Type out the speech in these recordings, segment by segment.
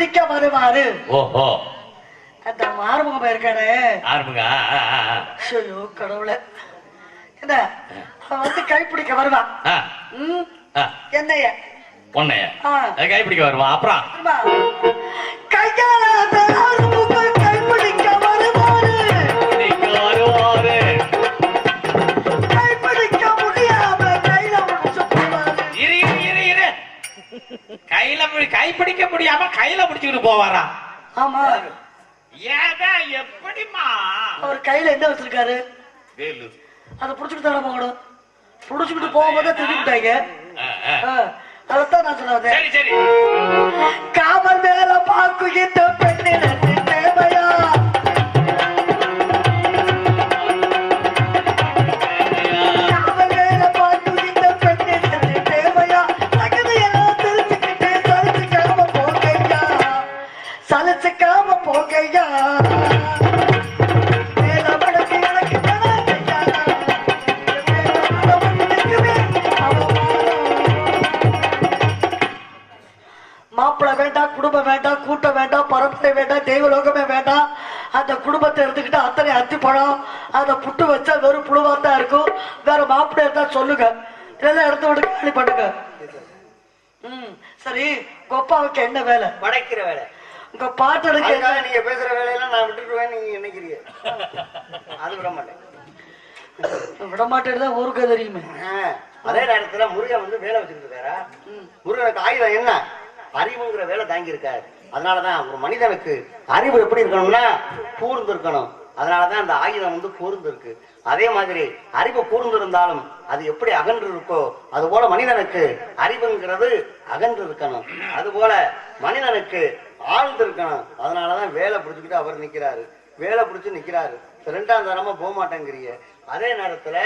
கைப்பிடிக்க வருவாரு. ஓஹோ, அந்த மாறுமுகம் இருக்கானே ஆரம்புங்க. ஐயோ கடவுளே, என்ன அவன் வந்து கைப்பிடிக்க வருவான். என்னைய பொண்ணைய கைப்பிடிக்க வருவான். அப்புறம் கையால கைப்பிடிக்க வருவாரு. கைப்பிடிக்க முடியாம கையில கைப்பிடிக்க முடியாம கையில பிடிச்சுக்கிட்டு போவாரா? ஆமா. ஏதா எப்படிமா? அவர் கையில என்ன வச்சிருக்காரு? வேலு. அதை புடிச்சுட்டு தானே போகணும். புடிச்சுக்கிட்டு போகும்போதே திரும்பிட்டாங்க. அதைத்தான் நான் சொன்னேன். சரி சரி. காவல் மேல பாக்குகின்ற பெண்ணினத்து தேவையா? காவல் மேல பாக்குகின்ற பெண்ணினத்து தேவையா? தகுதியெல்லாம் தெரிஞ்சுக்கிட்டு சலிச்சுக்காம போகையா, சலிச்சுக்காம போகையா. மாப்பிள்ள வேண்டாம், குடும்பம் வேண்டாம், கூட்டம் வேண்டாம், பரம்பரை வேண்டாம், தெய்வலோகமே வேண்டாம். அந்த குடும்பத்தை எடுத்துக்கிட்டு அத்தனை அத்தி பழம் அதை புட்டு வச்சா வெறும் புழுவாத்தான் இருக்கும். வேற மாப்பிள்ளை இருந்தா சொல்லுங்க, இதெல்லாம் எடுத்து விட்டு காலி பண்ணுங்க. சரி, கொப்பாவுக்கு என்ன வேலை? படைக்கிற வேலை. உங்க பாட்டு எடுக்க நீங்க பேசுற வேலையெல்லாம் நான் விட்டுருவேன் நீங்க நினைக்கிறீங்க. அது விட மாட்டேன். விட மாட்டேன் ஊருக்கு தெரியுமே. அதே நேரத்துல முருகன் வந்து வேலை வச்சுக்கிட்டு இருக்காரா? முருகனுக்கு ஆயுதம் என்ன? அறிவுங்கிற வேலை தாங்கி இருக்காரு. அதனாலதான் ஒரு மனிதனுக்கு அறிவு எப்படி இருக்கணும்னா கூர்ந்து இருக்கணும். அதனாலதான் அந்த ஆயுதம் வந்து கூர்ந்து இருக்கு. அதே மாதிரி அறிவு கூர்ந்து இருந்தாலும் அது எப்படி அகன்று இருக்கோ அது போல மனிதனுக்கு அறிவுங்கிறது அகன்று இருக்கணும். அது போல மனிதனுக்கு ஆழ்ந்து இருக்கணும். அதனாலதான் வேலை பிடிச்சுக்கிட்டு அவர் நிக்கிறாரு. வேலை பிடிச்சு நிக்கிறாரு. ரெண்டாம் தரமா போக மாட்டேங்கிறீங்க. அதே நேரத்துல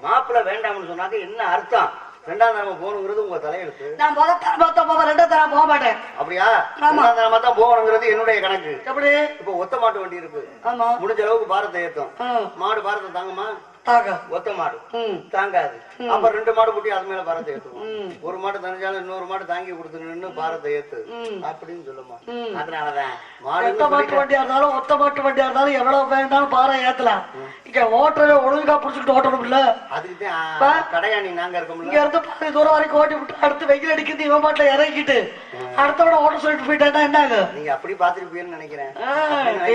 மாப்பிள்ள வேண்டாம்னு சொன்னாக்க என்ன அர்த்தம்? ரெண்டாம் தரமா போகணுங்கிறது உங்க தலையெழுத்து. நான் முதல் தரமா ரெண்டாம் தரம் போக மாட்டேன். அப்படியா? ரெண்டாம் தரமா தான் போகணுங்கிறது என்னுடைய கணக்கு. எப்படி? இப்ப ஒத்த மாட்டு வண்டி இருக்கு. ஆமா. முடிஞ்ச அளவுக்கு பாரத்தை ஏத்தும். மாடு பாரத்தை தாங்குமா? ஒத்த மாடு தாங்காது. அப்ப ரெண்டு மாடு கூட்டி அது மேல பாரத்தை ஏத்துவோம். ஒரு மாடு தனிஞ்சாலும் இன்னொரு மாடு தாங்கி கொடுத்துன்னு பாரத்தை ஏத்து அப்படின்னு சொல்லுமா. அதனாலதான் ஒத்த மாட்டு வண்டியா இருந்தாலும் ஒத்த மாட்டு வண்டியா இருந்தாலும் எவ்வளவு வேண்டாலும் பாறை ஏத்தலாம். இங்க ஓட்டவே ஒழுங்கா புடிச்சுட்டு ஓட்டணும் இல்ல. அதுக்குதான் கடையாணி நாங்க இருக்கோம். இங்க இருந்து பாதி தூரம் வரைக்கும் ஓட்டி விட்டு அடுத்து வெயில் அடிக்கிறது இவன் மாட்டில இறங்கிட்டு அடுத்தவட ஓட்ட சொல்லிட்டு போயிட்டா என்னங்க? நீங்க அப்படி பாத்துருப்பீங்கன்னு நினைக்கிறேன்.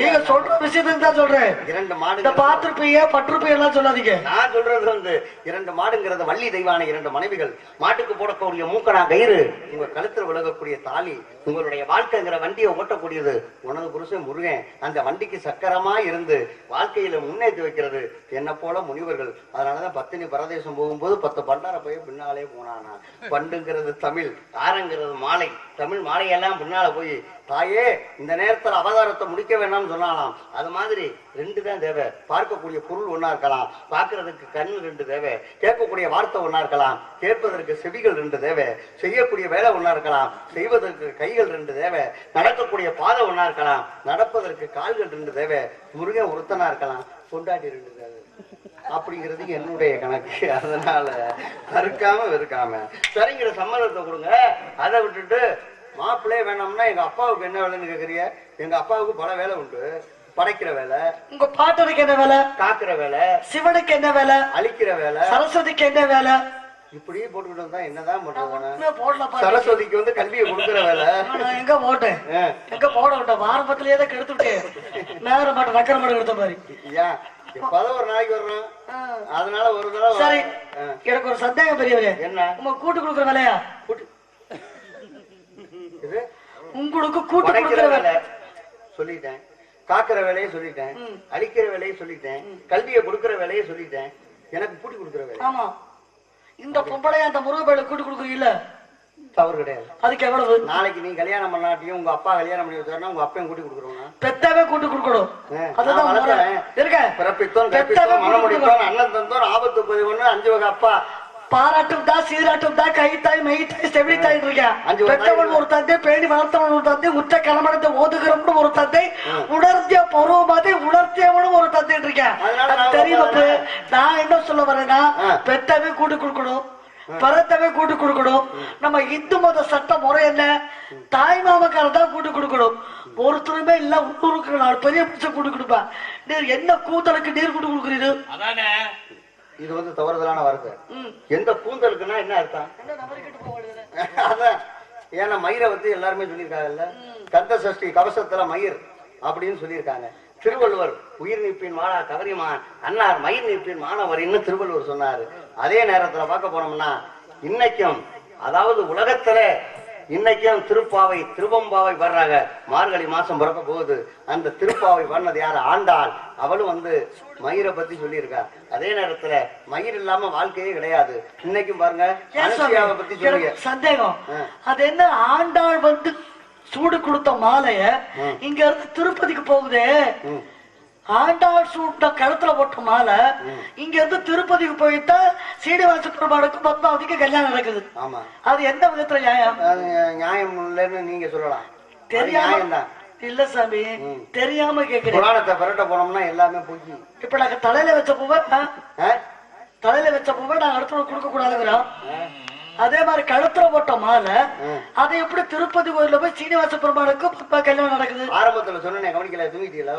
நீங்க சொல்ற விஷயத்துக்கு தான் சொல்றேன். இரண்டு மாடு பாத்துருப்பீங்க பட்டிருப்பீங்க சொல்லாதீங்க. நான் சொல்றது வந்து இரண்டு மாடுங்கிறது வள்ளி தெய்வான இரண்டு மனைவிகள். மாட்டுக்கு போடக்கூடிய மூக்கனா கயிறு, உங்க கழுத்தில் விலகக்கூடிய தாலி, உங்களுடைய வாழ்க்கைங்கிற வண்டியை ஓட்டக்கூடியது உனது புருஷன் முருகன். அந்த வண்டிக்கு சக்கரமா இருந்து வாழ்க்கையில முன்னேற்றி வைக்கிறது என்ன போல முனிவர்கள். அதனாலதான் பத்தினி பரதேசம் போகும்போது 10 பண்டார போய் பின்னாலே போனானா. பண்டுங்கிறது தமிழ், ஆரங்கிறது மாலை. தமிழ் மாலையெல்லாம் பின்னால போய் தாயே இந்த நேரத்தில் அவதாரத்தை முடிக்க வேண்டாம்னு சொன்னாலாம். அது மாதிரி ரெண்டு தான் தேவை. பார்க்கக்கூடிய பொருள் ஒன்னா இருக்கலாம், பார்க்கறதுக்கு கண் ரெண்டு தேவை. கேட்கக்கூடிய வார்த்தை ஒன்னா இருக்கலாம், கேட்பதற்கு செவிகள் ரெண்டு தேவை. செய்யக்கூடிய வேலை ஒன்னா இருக்கலாம், செய்வதற்கு கைகள் ரெண்டு தேவை. நடக்கக்கூடிய பாதை ஒன்னா இருக்கலாம், நடப்பதற்கு கால்கள் ரெண்டு தேவை. முருகன் ஒருத்தனா இருக்கலாம், கொண்டாடி ரெண்டு தேவை. அப்படிங்கிறது என்னுடைய கணக்கு. அதனால வெறுக்காம சரிங்கிற சம்மதத்தை கொடுங்க. அதை விட்டுட்டு மாப்பிள்ளையே வேணாம்னா எங்க அப்பாவுக்கு என்ன வேலைன்னு கேக்குறீங்க? எங்க அப்பாவுக்கு பல வேலை உண்டு. படைக்கிற வேலை. உங்க பாட்டனுக்கு என்ன வேலை? காக்குற வேலை. சிவனுக்கு என்ன வேலை? அழிக்கிற வேலை. சரஸ்வதிக்கு என்ன வேலை? இப்படியே போட்டுக்கிட்டு வந்தா என்னதான் பண்றது? சரஸ்வதிக்கு வந்து கல்வியை கொடுக்கிற வேலை. எங்க போட்டேன் எங்க போட விட்டேன்? ஆரம்பத்திலேயே தான் கெடுத்து விட்டேன். நேர மாட்டேன் நக்கர மாட்டேன் எடுத்த மாதிரி. எப்பதான் ஒரு நாளைக்கு வர்றோம். அதனால ஒரு தடவை. சரி, எனக்கு ஒரு சந்தேகம் பெரியவரே. என்ன? உங்க கூட்டு கொடுக்குற வேலையா? உங்களுக்கு கூட்டு கொடுக்கிற வேலை சொல்லிட்டேன். காக்கிற வேலையை சொல்லிட்டேன், அழிக்கிற வேலையை சொல்லிட்டேன், கல்வியை கொடுக்கிற வேலையை சொல்லிட்டேன். எனக்கு கூட்டி கொடுக்கிற வேலை. ஆமா, இந்த பொம்பளை அந்த முருகப்பேல கூட்டி கொடுக்குறீங்கல்ல, தவறு கிடையாது. அதுக்கு எவ்வளவு? நாளைக்கு நீ கல்யாணம் பண்ணாட்டியும் உங்க அப்பா கல்யாணம் பண்ணி வச்சாருன்னா உங்க அப்பையும் கூட்டி கொடுக்குறோம். பெத்தாவே கூட்டி கொடுக்கணும். அதுதான் இருக்க. பிறப்பித்தோம், கற்பித்தோம், மனமுடித்தோம், அண்ணன் தந்தோம், ஆபத்து பதிவு 5 வகை அப்பா. பாராட்டும் தான், சீராட்டும் தான், கைத்தாய், மெய்த்தாய், செவிலித்தாய் இருக்கேன். பெற்றவன் ஒரு தந்தை, பேணி வளர்த்தவன் ஒரு தந்தை, உச்ச கலமடத்தை ஓதுகிறவனும் ஒரு தந்தை, உணர்த்திய பருவமாதை உணர்த்தியவனும் ஒரு தந்தை இருக்கேன். தெரியும். நான் என்ன சொல்ல வரேன்னா, பெத்தவே கூட்டி கொடுக்கணும், பரத்தவே கூட்டு கொடுக்கணும். நம்ம இந்து மத சட்ட முறை என்ன, தாய் மாமக்காரன் தான் கூட்டு கொடுக்கணும். ஒருத்தருமே இல்ல உள்ளூருக்கு நாலு பெரிய பிடிச்ச கூட்டு கொடுப்பேன். நீர் என்ன கூந்தலுக்கு நீர் கூட்டு கொடுக்குறீரு? அதானே இது வந்து தவறுதலான வார்த்தை. எந்த கூந்தலுக்குன்னா என்ன அர்த்தம்? அதான் ஏன்னா மயிரை வந்து எல்லாருமே சொல்லியிருக்காங்கல்ல, கந்த சஷ்டி கவசத்துல மயிர் அப்படின்னு சொல்லியிருக்காங்க. திருவள்ளுவர் உயிர் நீப்பின் வாழா கவரிமான் அன்னார் மயிர் நீப்பின் மாணவரின்னு திருவள்ளுவர் சொன்னாரு. அதே நேரத்துல பார்க்க போனோம்னா இன்னைக்கும், அதாவது உலகத்துல இன்னைக்கும் திருப்பாவை திருவம்பாவை வர்றாங்க. மார்கழி மாசம் பிறக்க போகுது. அந்த திருப்பாவை பண்ணது யாரு? ஆண்டாள். அவளும் வந்து மயிரை பத்தி சொல்லியிருக்கா. அதே நேரத்துல மயிர் இல்லாம வாழ்க்கையே கிடையாது. இன்னைக்கும் பாருங்க அனுசூயாவை பத்தி சொல்லுங்க. சந்தேகம் அது என்ன, ஆண்டாள் வந்து சூடு கொடுத்த மாலைய இங்க இருந்து திருப்பதிக்கு போகுது. ஆண்டாள் சூட்ட கழுத்துல போட்ட மாலை இங்க இருந்து திருப்பதிக்கு போயிட்டா சீனிவாச பெருமாளுக்கு பத்மாவதிக்கு கல்யாணம் நடக்குது. ஆமா, அது எந்த விதத்துல நியாயம்? நியாயம் இல்லைன்னு நீங்க சொல்லலாம். தெரியாம இல்ல சாமி, தெரியாம கேக்குறேன். புராணத்தை பரட்ட போனோம்னா எல்லாமே போச்சு. இப்ப நாங்க தலையில வச்ச பூவை நாங்க அடுத்த கொடுக்க கூடாதுங்கிறோம். அதே மாதிரி கழுத்துல போட்ட மாலை அதை எப்படி திருப்பதி கோயில போய் சீனிவாச பெருமாளுக்கு கல்யாணம் நடக்குது? ஆரம்பத்துல சொன்னேன், கவனிக்கல, தூங்கிட்டீங்களா?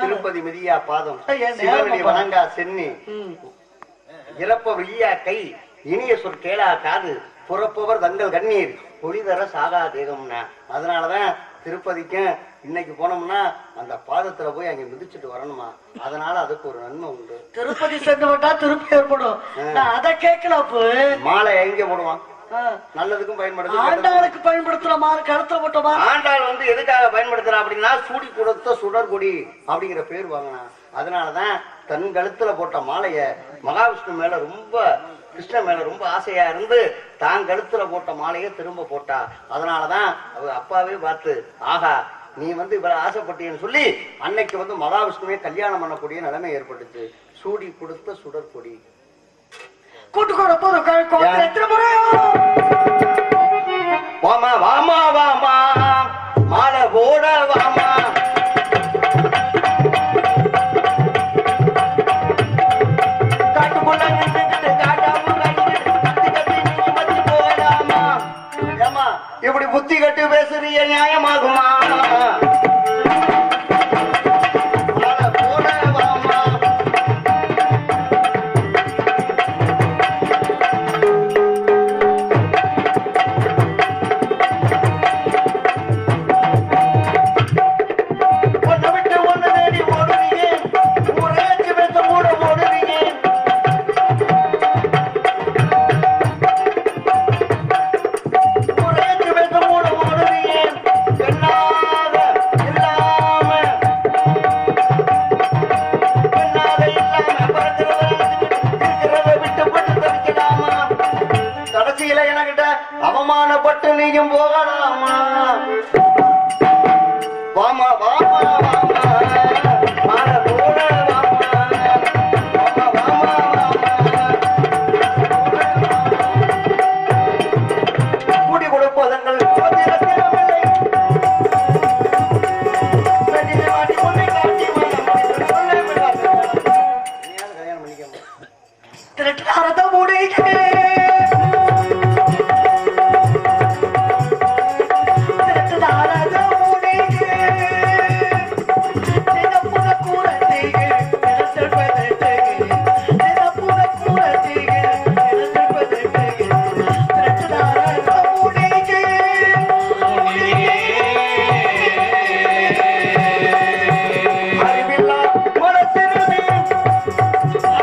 திருப்பதி மிதியா பாதம், சிவனடி வணங்கா சென்னி, இறப்ப விழியா கை, இனிய சொற் கேளா காது, புறப்பவர் தங்கள் கண்ணீர், பொழிதர சாகா தேகம்னா. அதனாலதான் திருப்பதிக்கும் இன்னைக்கு போனோம்னா அந்த பாதத்துல போய் அங்க மிதிச்சுட்டு வரணுமா. அதனால அதுக்கு ஒரு நன்மை உண்டு. திருப்பதி சென்று விட்டா திருப்பி ஏற்படும். அதை கேட்கல. மாலை எங்க போடுவான்? நல்லதுக்கும் பயன்படுது. ஆண்டாளுக்கு பயன்படுத்துற மாதிரி கருத்துல போட்டோமா? ஆண்டாள் வந்து எதுக்காக பயன்படுத்துறா அப்படின்னா சூடி கொடுத்த சுடர்கொடி அப்படிங்கிற பேர் வாங்கினா. அதனாலதான் தன் கழுத்துல போட்ட மாலைய மகாவிஷ்ணு மேல ரொம்ப, கிருஷ்ணன் மேல ரொம்ப ஆசையா இருந்து தான் கழுத்துல போட்ட மாலைய திரும்ப போட்டா. அதனாலதான் அவ அப்பாவே பார்த்து, ஆகா நீ வந்து இவ்வளவு ஆசைப்பட்டேன்னு சொல்லி அன்னைக்கு வந்து மகாவிஷ்ணுவே கல்யாணம் பண்ணக்கூடிய நிலைமை ஏற்பட்டுச்சு. சூடி கொடுத்த சுடர்கொடி. வாமா வாமா வாமா மாலை போட வாமா, காட்டுக்குள்ள நின்றுட்டு காட்டாம கட்டி போகலாமா? ஏமா இப்படி புத்தி கட்டு பேசுறிய நியாயமாகுமா? அவமானப்பட்டு நீயும் போகலாமா? வாமா வாமா வாமா மாலை போட வாமா, வாமா வாமா கூடி கொடுப்பதங்கள்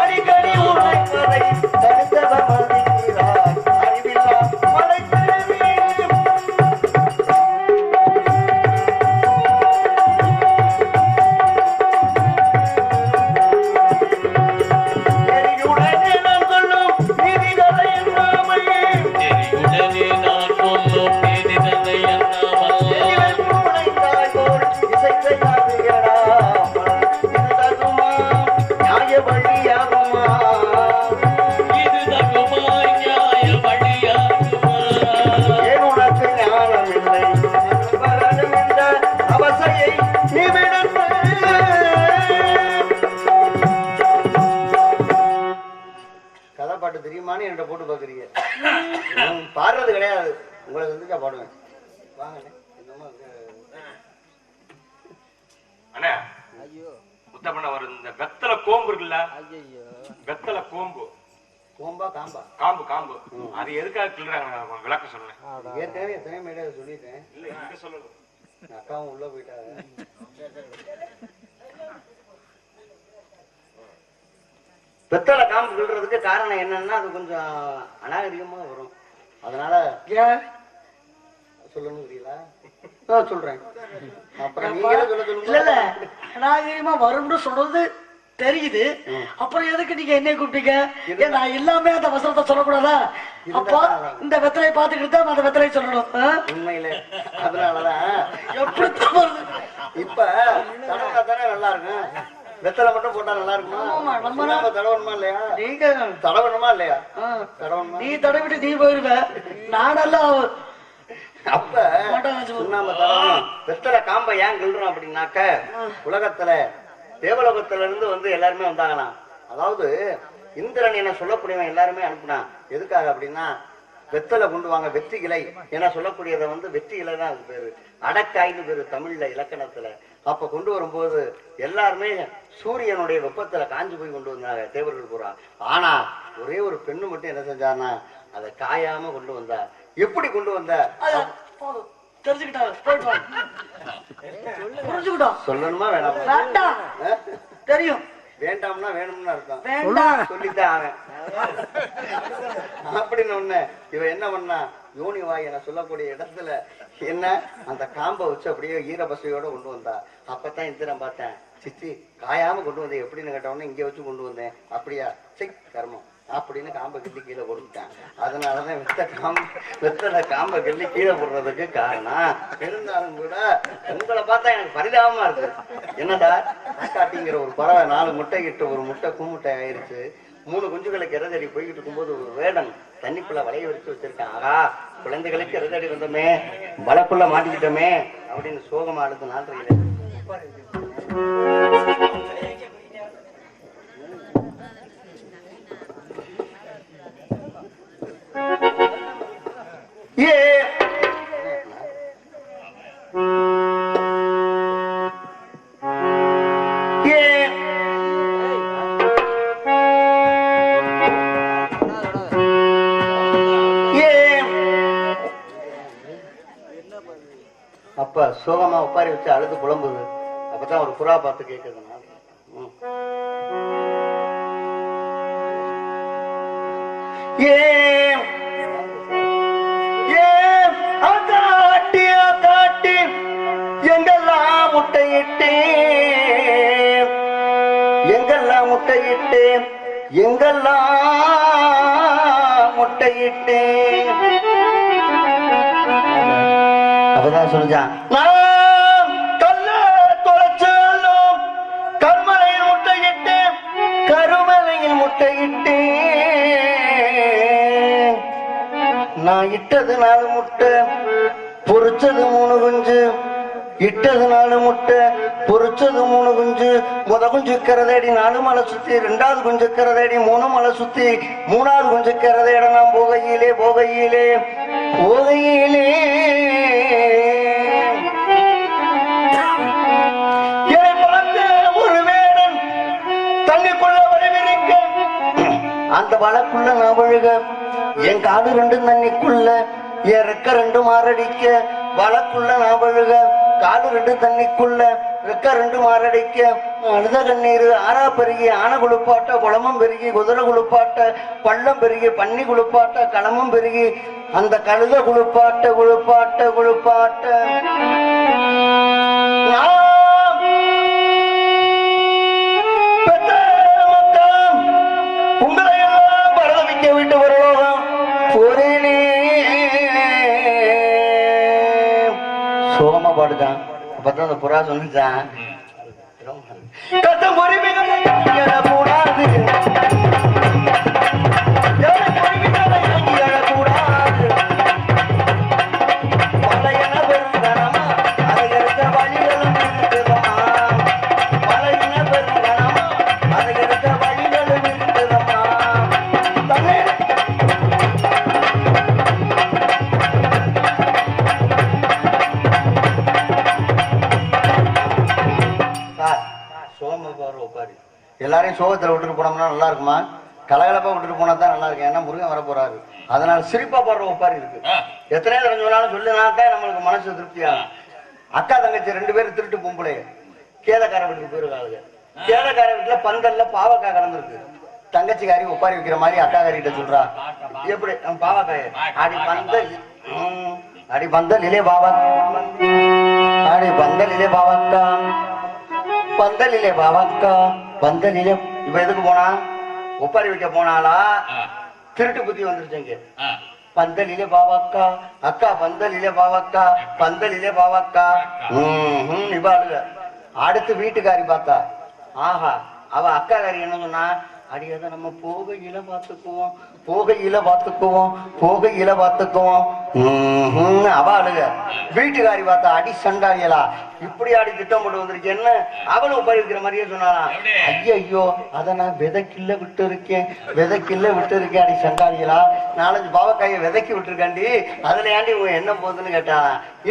அடிக்கடி உழைப்பதை தடுத்தவர் தானே என்கிட்ட போட்டு பாக்குறீங்க. பாடுறது கிடையாது, உங்களை வந்துச்சா பாடுவேன். வாங்க என்னமோ அண்ணா முத்தப்பண்ண ஒரு இந்த வெத்தலை கோம்பு இருக்குல்ல, வெத்தலை கோம்பு, கோம்பா காம்பா? காம்பு காம்பு. அது எதுக்காக கிள்றாங்க விளக்கம் சொல்லுங்க. ஏற்கனவே எத்தனை மேடையை சொல்லிட்டேன். இல்ல இங்க சொல்லணும். அக்காவும் உள்ள போயிட்டாங்க. வெத்தலை காம்பு கிள்றதுக்கு காரணம் என்னன்னா அது கொஞ்சம் அநாகரிகமா வரும், அதனால சொல்லணும் புரியல சொல்றேன். அப்புறம் நீங்களே சொல்ல இல்ல சொல்லுங்க. இல்ல அநாகரிகமா வரும்னு சொல்றது தெரியுது, அப்புறம் எதுக்கு நீங்க என்னை கூப்பிட்டீங்க? ஏன் நான் எல்லாமே அந்த வசனத்தை சொல்லக்கூடாதா? அப்போ இந்த வெத்தலையை பார்த்துக்கிட்டு தான் அந்த வெத்தலையை சொல்லணும். உண்மையில அதனாலதான் எப்படி வருது? இப்ப தடவை தானே நல்லா இருக்கும். வெத்தலை மட்டும் போட்டா நல்லா இருக்குமா? நம்ம தடவணுமா இல்லையா? நீங்க தடவணுமா இல்லையா? தடவணுமா? நீ தடவிட்டு நீ போயிருவ, நானெல்லாம் அப்ப சுண்ணாம்பு தடவணும். வெத்தலை காம்பை ஏன் கிள்றோம் அப்படின்னாக்க, உலகத்துல தேவலோகத்துல இருந்து வந்து எல்லாருமே வந்தாங்களாம். அதாவது இந்திரன் என சொல்லக்கூடியவன் எல்லாருமே அனுப்புனான். எதுக்காக அப்படின்னா, வெத்தலை கொண்டு வாங்க, வெற்றி இலை என சொல்லக்கூடியதை வந்து வெற்றி இலை தான் அது பேரு, அடக்காய்னு பேரு தமிழ்ல இலக்கணத்துல. அப்ப கொண்டு வரும்போது எல்லாருமே சூரியனுடைய வெப்பத்துல காஞ்சு போய் கொண்டு வந்தாங்க தேவர்கள் பூரா. ஆனா ஒரே ஒரு பெண்ணு மட்டும் என்ன செஞ்சான்னா, அதை காயாம கொண்டு வந்தா. எப்படி கொண்டு வந்த? சொல்லணுமா வேணாம்? தெரியும். வேண்டாம்னா வேணும்னு அர்த்தம். வேண்டாம் சொல்லித்தான் அவன். அப்படின்னு ஒண்ணு இவன் என்ன பண்ணா, யோனி வாய் என சொல்லக்கூடிய இடத்துல என்ன அந்த காம்பை வச்சு அப்படியே ஈரபசையோட கொண்டு வந்தா. அப்பதான் இந்திரன் பார்த்தேன், சிச்சி காயாம கொண்டு வந்தேன் எப்படின்னு கேட்டவொடனே இங்க வச்சு கொண்டு வந்தேன். அப்படியா, செக் கர்மம் அப்படின்னு காம்பை கிள்ளி கீழே போட்டுட்டான். அதனாலதான் வெத்தலை காம்பை கிள்ளி கீழே போடுறதுக்கு காரணம். இருந்தாலும் கூட உங்களை பார்த்தா எனக்கு பரிதாபமா இருக்கு. என்னடா காட்டிங்கிற ஒரு பறவை 4 முட்டை இட்டு ஒரு முட்டை கூமுட்டை ஆயிருச்சு. 3 குஞ்சுகளுக்கு இறதடி போய்கிட்டு இருக்கும்போது ஒரு வேடன் தண்ணிக்குள்ள வலைய வச்சு வச்சிருக்கான். ஆகா, குழந்தைகளுக்கு இறதடி வந்தோமே, வலைக்குள்ள மாட்டிக்கிட்டோமே அப்படின்னு சோகமா அழுது நாட்டுறீங்க. அப்ப சோகமா உட்காரி வச்சு அழுது புலம்புது. அப்பதான் ஒரு புறா பார்த்து கேக்குது, எங்கெல்லாம் முட்டையிட்டேன், எங்கெல்லாம் முட்டையிட்டேன். அப்பதான் சொல்லுச்சான், நான் கல்ல தொலைச்சாலும் கருமலையில் முட்டையிட்டேன், கருமலையில் முட்டையிட்டேன். நான் இட்டது 4 முட்டை, பொறிச்சது 3 குஞ்சு. இட்டது 4 முட்டை, பொறிச்சது 3 குஞ்சு. முத குஞ்சு கரதேடி 4 மலை சுத்தி, 2வது குஞ்சு கரதேடி 3 மலை சுத்தி, 3வது குஞ்சு கரதேட நான் போகையிலே ஒரு வேடன் தண்ணிக்குள்ள வரவிருக்க, அந்த வலைக்குள்ள நான் விழுக, என் காடு 2 தண்ணிக்குள்ள, என் ரெக்க 2 மாரடிக்க, வலைக்குள்ள நான் விழுக, காடு 2 தண்ணிக்குள்ள, ரெக்க 2 மாரடிக்க, அழுத கண்ணீர் ஆறா பெருகி, ஆனை குளிப்பாட்ட குளமும் பெருகி, குதிரை குளிப்பாட்ட பள்ளம் பெருகி, பன்னி குளிப்பாட்ட களமும் பெருகி, அந்த கழுத குளிப்பாட்ட உங்களை எல்லாம் பரதமிக்க விட்டு வரலோகம் ஒரே சோகமா பாடுதான். அப்பதான் அந்த புறா சொல்லிச்சான், கத்தம் பொறுமைகளை கூடாது, மாதிரி சோகத்துல விட்டுட்டு போனோம்னா நல்லா இருக்குமா? கலகலப்பா விட்டுட்டு போனா தான் நல்லா இருக்கும். ஏன்னா முருகன் வர போறாரு. அதனால சிரிப்பா பாடுற ஒப்பாரி இருக்கு. எத்தனை தடவை சொன்னாலும் சொல்லினா தான் நம்மளுக்கு மனசு திருப்தியாகும். அக்கா தங்கச்சி 2 பேரும் திருட்டு பொம்பளை கேதக்கார வீட்டுக்கு போயிருக்காங்க. கேதக்கார வீட்டுல பந்தல்ல பாவக்காய் கடந்திருக்கு. தங்கச்சிக்காரி ஒப்பாரி வைக்கிற மாதிரி அக்கா காரிட்ட சொல்றா, எப்படி பாவக்காய அடி பந்தல் அடி பந்தலிலே பாவா அடி பந்தலிலே பாவக்கா பந்தலிலே பாவக்கா பந்தலிலே. இப்ப எதுக்கு போனா? ஒப்பாரி வைக்க போனாலா? திருட்டு புத்தி வந்துருச்சுங்க. பந்தலிலே பாவக்கா அக்கா பந்தலிலே பாவக்கா பந்தலிலே பாவக்கா. இப்ப அழுக. அடுத்து வீட்டுக்காரி பார்த்தா, ஆஹா அவ அக்காக்காரி என்ன சொன்னா, அடியாத நம்ம போகையில பாத்துக்குவோம் போகையில பாத்துக்குவோம் போகையில பாத்துக்குவோம். அவ அழுக. வீட்டுக்காரி பார்த்தா, அடி சண்டாளியலா இப்படி ஆடி திட்டம் போட்டு வந்திருக்கேன்னு அவளும் உபயோகிக்கிற மாதிரியே சொன்னாலாம். ஐயோ அத நான் விதைக்கில்ல விட்டு இருக்கேன் அடி சண்டாளியலா. 4-5 பாவக்காயை விதைக்கி விட்டுருக்காண்டி, அதுல ஏண்டி உங்க என்ன போகுதுன்னு கேட்டா.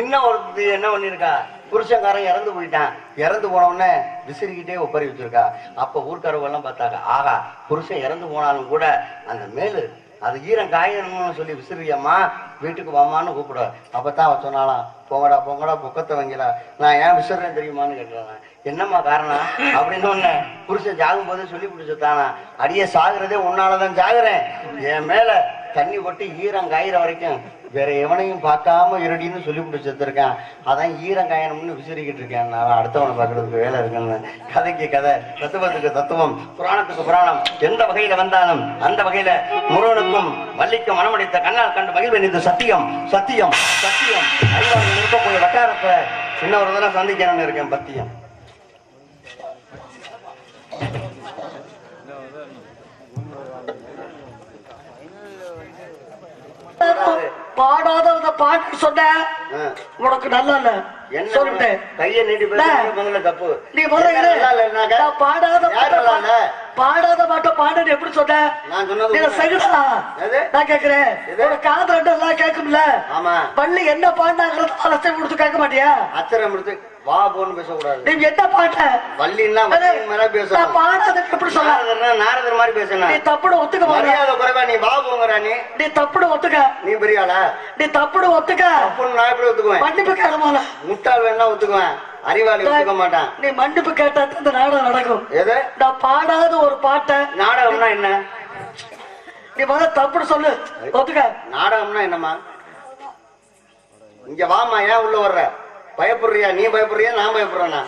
இன்னும் ஒருத்தி என்ன பண்ணிருக்கா, புருஷன்காரன் இறந்து போயிட்டான். இறந்து போன உடனே விசிறிக்கிட்டே ஒப்பறி வச்சிருக்கா. அப்ப ஊர்க்காரவங்க எல்லாம் பார்த்தாங்க, ஆகா புருஷன் இறந்து போனாலும் கூட அந்த மேலு அது ஈரம் காயணும்னு சொல்லி விசிறியம்மா வீட்டுக்கு வாமான்னு கூப்பிட. அப்பதான் அவ சொன்னாலாம், போங்கடா போங்கடா பொக்கத்தை வைங்களா, நான் ஏன் விசிறேன் தெரியுமான்னு கேட்கறாங்க. என்னம்மா காரணம் அப்படின்னு ஒண்ணு புருஷன் ஜாகும் போதே சொல்லி பிடிச்சதானா, அடியே சாகுறதே உன்னாலதான் ஜாகுறேன், என் மேல தண்ணி போட்டு ஈரம் காயிற வரைக்கும் வேற எவனையும் பார்க்காம இருடின்னு சொல்லி பிடிச்சிருக்கான். அதான் ஈரம் காயணும்னு விசிறிக்கிட்டு இருக்கேன். நான் அடுத்தவனை பார்க்கறதுக்கு வேலை இருக்குன்னு. கதைக்கு கதை, தத்துவத்துக்கு தத்துவம், புராணத்துக்கு புராணம். எந்த வகையில வந்தாலும் அந்த வகையில முருகனுக்கும் வள்ளிக்கும் மனமடைத்த கண்ணால் கண்டு மகிழ்வன். இது சத்தியம் சத்தியம் சத்தியம். அறிவாளர்கள் இருக்கக்கூடிய வட்டாரத்தை இன்னொரு தடவை சந்திக்கணும்னு இருக்கேன். பத்தியம் பாடாத பாட்டு சொன்ன உனக்கு நல்லா இல்ல சொல்லிட்டேன். கையை நீட்டி முதல்ல தப்பு. நீ பாடாத பாட்டை பாடு எப்படி சொன்ன? நான் சொன்னது நான் கேக்குறேன். காது ரெண்டு எல்லாம் கேட்கும்ல. பள்ளி என்ன பாடினாங்கிறது அலட்சியம் கொடுத்து கேட்க மாட்டியா? அச்சரம் கொடுத்து வா போன்னு பேசக்கூடாது. நீ என்ன பாட்ட வள்ளின்னா பேசணும். பாடாததுக்கு எப்படி சொல்ல? நாரதர் மாதிரி பேசணும். நீ தப்புடு ஒத்துக்க. மரியாதை குறைவா நீ வா போங்கற. நீ தப்புடு ஒத்துக்க. நீ பெரியாளா? நீ தப்புடு ஒத்துக்க. தப்புன்னு நான் எப்படி ஒத்துக்குவேன்? மன்னிப்பு கேளுமால. முட்டாள் வேணா ஒத்துக்குவேன், அறிவாளி ஒத்துக்க மாட்டான். நீ மன்னிப்பு கேட்டா இந்த நாடகம் நடக்கும். எது? நான் பாடாத ஒரு பாட்டை. நாடகம்னா என்ன? நீ முதல்ல தப்புடு சொல்லு. ஒத்துக்க. நாடகம்னா என்னம்மா? இங்க வாமா, ஏன் உள்ள வர்ற? பயப்படுறியா? நீ பயப்படுறியா நான் பயப்படுறேன்னா?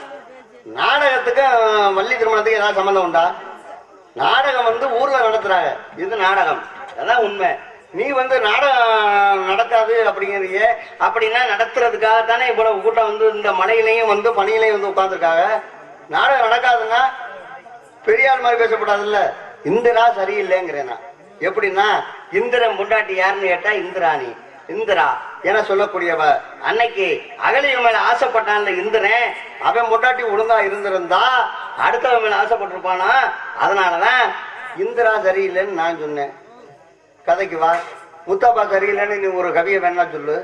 நாடகத்துக்கும் வள்ளி திருமணத்துக்கு ஏதாவது சம்பந்தம் உண்டா? நாடகம் ஊர்ல நடத்துறாங்க, இது நாடகம், அதான் உண்மை. நீ நாடகம் நடக்காது அப்படிங்கிறியே. அப்படின்னா நடத்துறதுக்காக தானே இவ்வளவு கூட்டம் இந்த மலையிலையும் பனியிலையும் உட்கார்ந்துருக்காங்க. நாடகம் நடக்காதுன்னா பெரியாள் மாதிரி பேசப்படாதுல்ல. இந்திரா சரியில்லைங்கிறேன்னா. எப்படின்னா இந்திரன் முண்டாட்டி யாருன்னு கேட்டா இந்திராணி, இந்திரா என சொல்லக்கூடியவ. அன்னைக்கு அகலிய மேல ஆசைப்பட்டான்ல இந்திரன், அவன் முட்டாட்டி ஒழுங்கா இருந்திருந்தா அடுத்தவன் மேல ஆசைப்பட்டிருப்பானா. அதனாலதான் இந்திரா சரியில்லைன்னு நான் சொன்னேன். கதைக்கு வா. முத்தாப்பா சரியில்லைன்னு நீ ஒரு கவியை வேணா சொல்லு,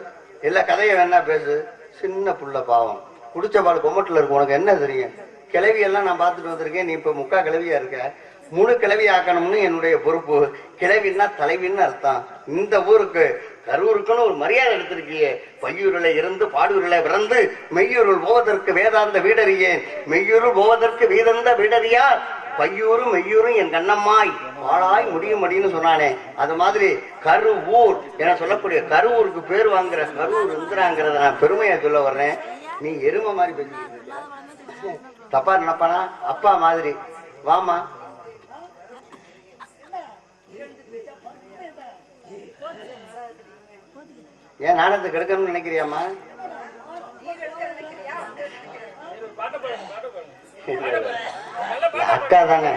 இல்ல கதையை வேணா பேசு. சின்ன புள்ள பாவம், குடிச்ச பால் கொமட்டில் இருக்கு, உனக்கு என்ன தெரியும்? கிளவியெல்லாம் நான் பார்த்துட்டு வந்திருக்கேன். நீ இப்ப முக்கா கிளவியா இருக்க. முழு கிளவி ஆக்கணும்னு என்னுடைய பொறுப்பு. கிளவின்னா தலைவின்னு அர்த்தம். இந்த ஊருக்கு கரூருக்குன்னு ஒரு மரியாதை எடுத்திருக்கியே. பையூரில் இருந்து பாடூரில் பிறந்து மெய்யூருள் போவதற்கு வேதாந்த வீடறியேன், மெய்யூருள் போவதற்கு வீதந்த வீடறியார், பையூரும் மெய்யூரும் என் கண்ணம்மாய் பாழாய் முடியும் அப்படின்னு சொன்னானே. அது மாதிரி கருவூர் என சொல்லக்கூடிய கருவூருக்கு பேர் வாங்குற கரூர் இந்திராங்கிறத நான் பெருமையா சொல்ல வர்றேன். நீ எருமை மாதிரி பேசிக்கிட்டு தப்பா நினைப்பானா? அப்பா மாதிரி வாமா. ஏன் நாடகத்தை கெடுக்கணும்னு நினைக்கிறியாமா? அக்கா தானே.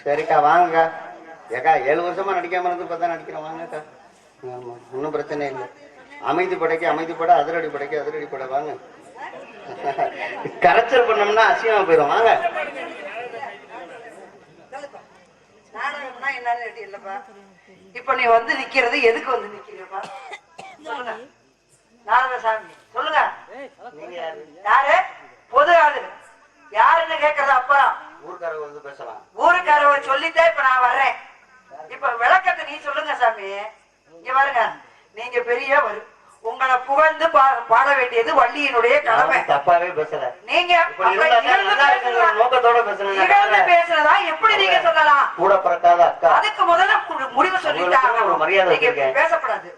சரிக்கா வாங்கக்கா. ஏக்கா 7 வருஷமா நடிக்காம இருந்து பார்த்தா நடிக்கிறேன், வாங்கக்கா. ஆமா ஒன்றும் பிரச்சனை இல்லை. அமைதி படைக்க அமைதி பட, அதிரடி படைக்க அதிரடி பட, வாங்க. கரைச்சல் பண்ணோம்னா அசியமா போயிடும், வாங்க. நாடகம்னா என்னன்னு இல்லப்பா. இப்ப நீ நிக்கிறது எதுக்கு நிக்கிறப்பா? சொல்லுங்க. நாரதசாமி சொல்லுங்க. யாரு? பொது ஆளு யாருன்னு கேக்குறது அப்புறம் ஊர்க்காரங்க வந்து பேசலாம். ஊருக்காரவ சொல்லிட்டே இப்ப நான் வர்றேன். இப்ப விளக்கத்தை நீ சொல்லுங்க சாமி. இங்க பாருங்க, நீங்க பெரியவர், உங்களை புகழ்ந்து பாட வேண்டியது வள்ளியினுடைய கடமை. தப்பாவே பேசல. நீங்க நோக்கத்தோட பேசுறேன். பேசுறதா எப்படி நீங்க சொல்லலாம்? கூட பிறக்காத அக்கா. அதுக்கு முதல்ல முடிவு சொல்லிட்டாங்க. மரியாதை பேசப்படாது.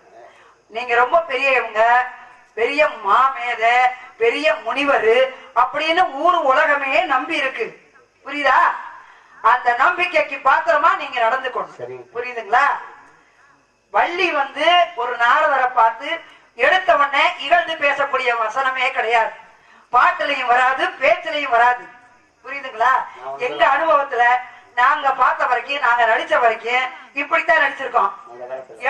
நீங்க ரொம்ப பெரியவங்க, பெரிய மாமேத, பெரிய முனிவர் அப்படின்னு ஊர் உலகமே நம்பி இருக்கு. புரியுதா? அந்த நம்பிக்கைக்கு பாத்திரமா நீங்க நடந்துக்கணும். புரியுதுங்களா? வள்ளி வந்து ஒரு நாரதரை பார்த்து எடுத்த உடனே இகழ்ந்து பேசக்கூடிய வசனமே கிடையாது. பாட்டுலையும் வராது, பேச்சிலையும் வராது. புரியுதுங்களா? எங்க அனுபவத்துல நாங்க பார்த்த வரைக்கும், நாங்க நடிச்ச வரைக்கும் இப்படித்தான் நடிச்சிருக்கோம்.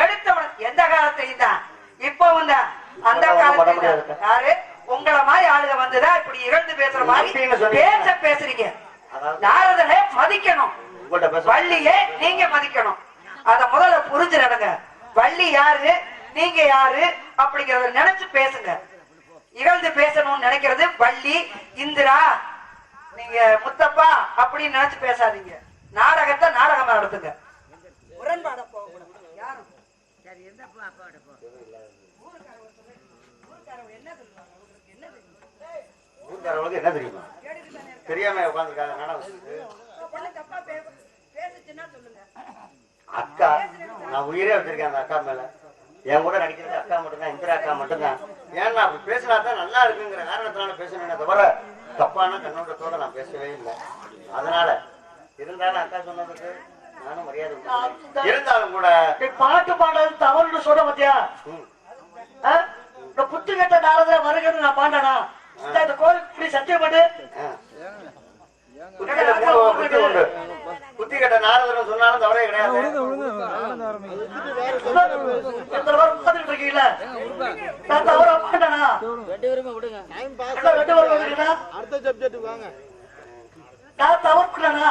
எடுத்த எந்த காலத்தையும் தான், இப்பவும் தான், அந்த காலத்துல யாரு உங்களை மாதிரி ஆளுங்க வந்துதான் இப்படி இகழ்ந்து பேசுற மாதிரி பேசுறீங்க. நாரதனை மதிக்கணும், வள்ளியே நீங்க மதிக்கணும். அத முதல்ல புரிஞ்சு நடங்க. வள்ளி யாரு, நீங்க யாரு அப்படிங்கறத நினைச்சு பேசுங்க. இகழ்ந்து பேசணும்னு நினைக்கிறது வள்ளி, இந்திரா, நீங்க முத்தப்பா அப்படின்னு நினைச்சு பேசாதீங்க. நாடகத்தை நாடகமா நடத்துங்க. முரண்பாட போகணும். யாரும் ஊர்க்காரவங்களுக்கு என்ன தெரியுமா? தெரியாம உட்காந்துருக்காங்க. அக்கா, நான் உயிரே வச்சிருக்கேன் அந்த அக்கா மேல. என் கூட நடிக்கிறது அக்கா மட்டும்தான், இந்திரா அக்கா மட்டும்தான். ஏன்னா அப்படி பேசினாதான் நல்லா இருக்குங்கிற காரணத்தினால பேசணுமே தவிர தப்பான கண்ணோட்டத்தோட நான் பேசவே இல்லை. அதனால இருந்தாலும் அக்கா சொன்னதுக்கு நானும் மரியாதை. இருந்தாலும் கூட பாட்டு பாடுறது தவறுன்னு சொல்ல மாத்தியா? இந்த புத்து கட்ட நாரதரை வருகிறது நான் பாண்டனா? இந்த கோயில் சத்தியம் பண்ணு. புத்தி கட்ட நாரதன் சொன்னாலும் தவறே கிடையாது. இருக்கீங்களா? நான் தவறா பாண்டனா? நான் தவறுனா?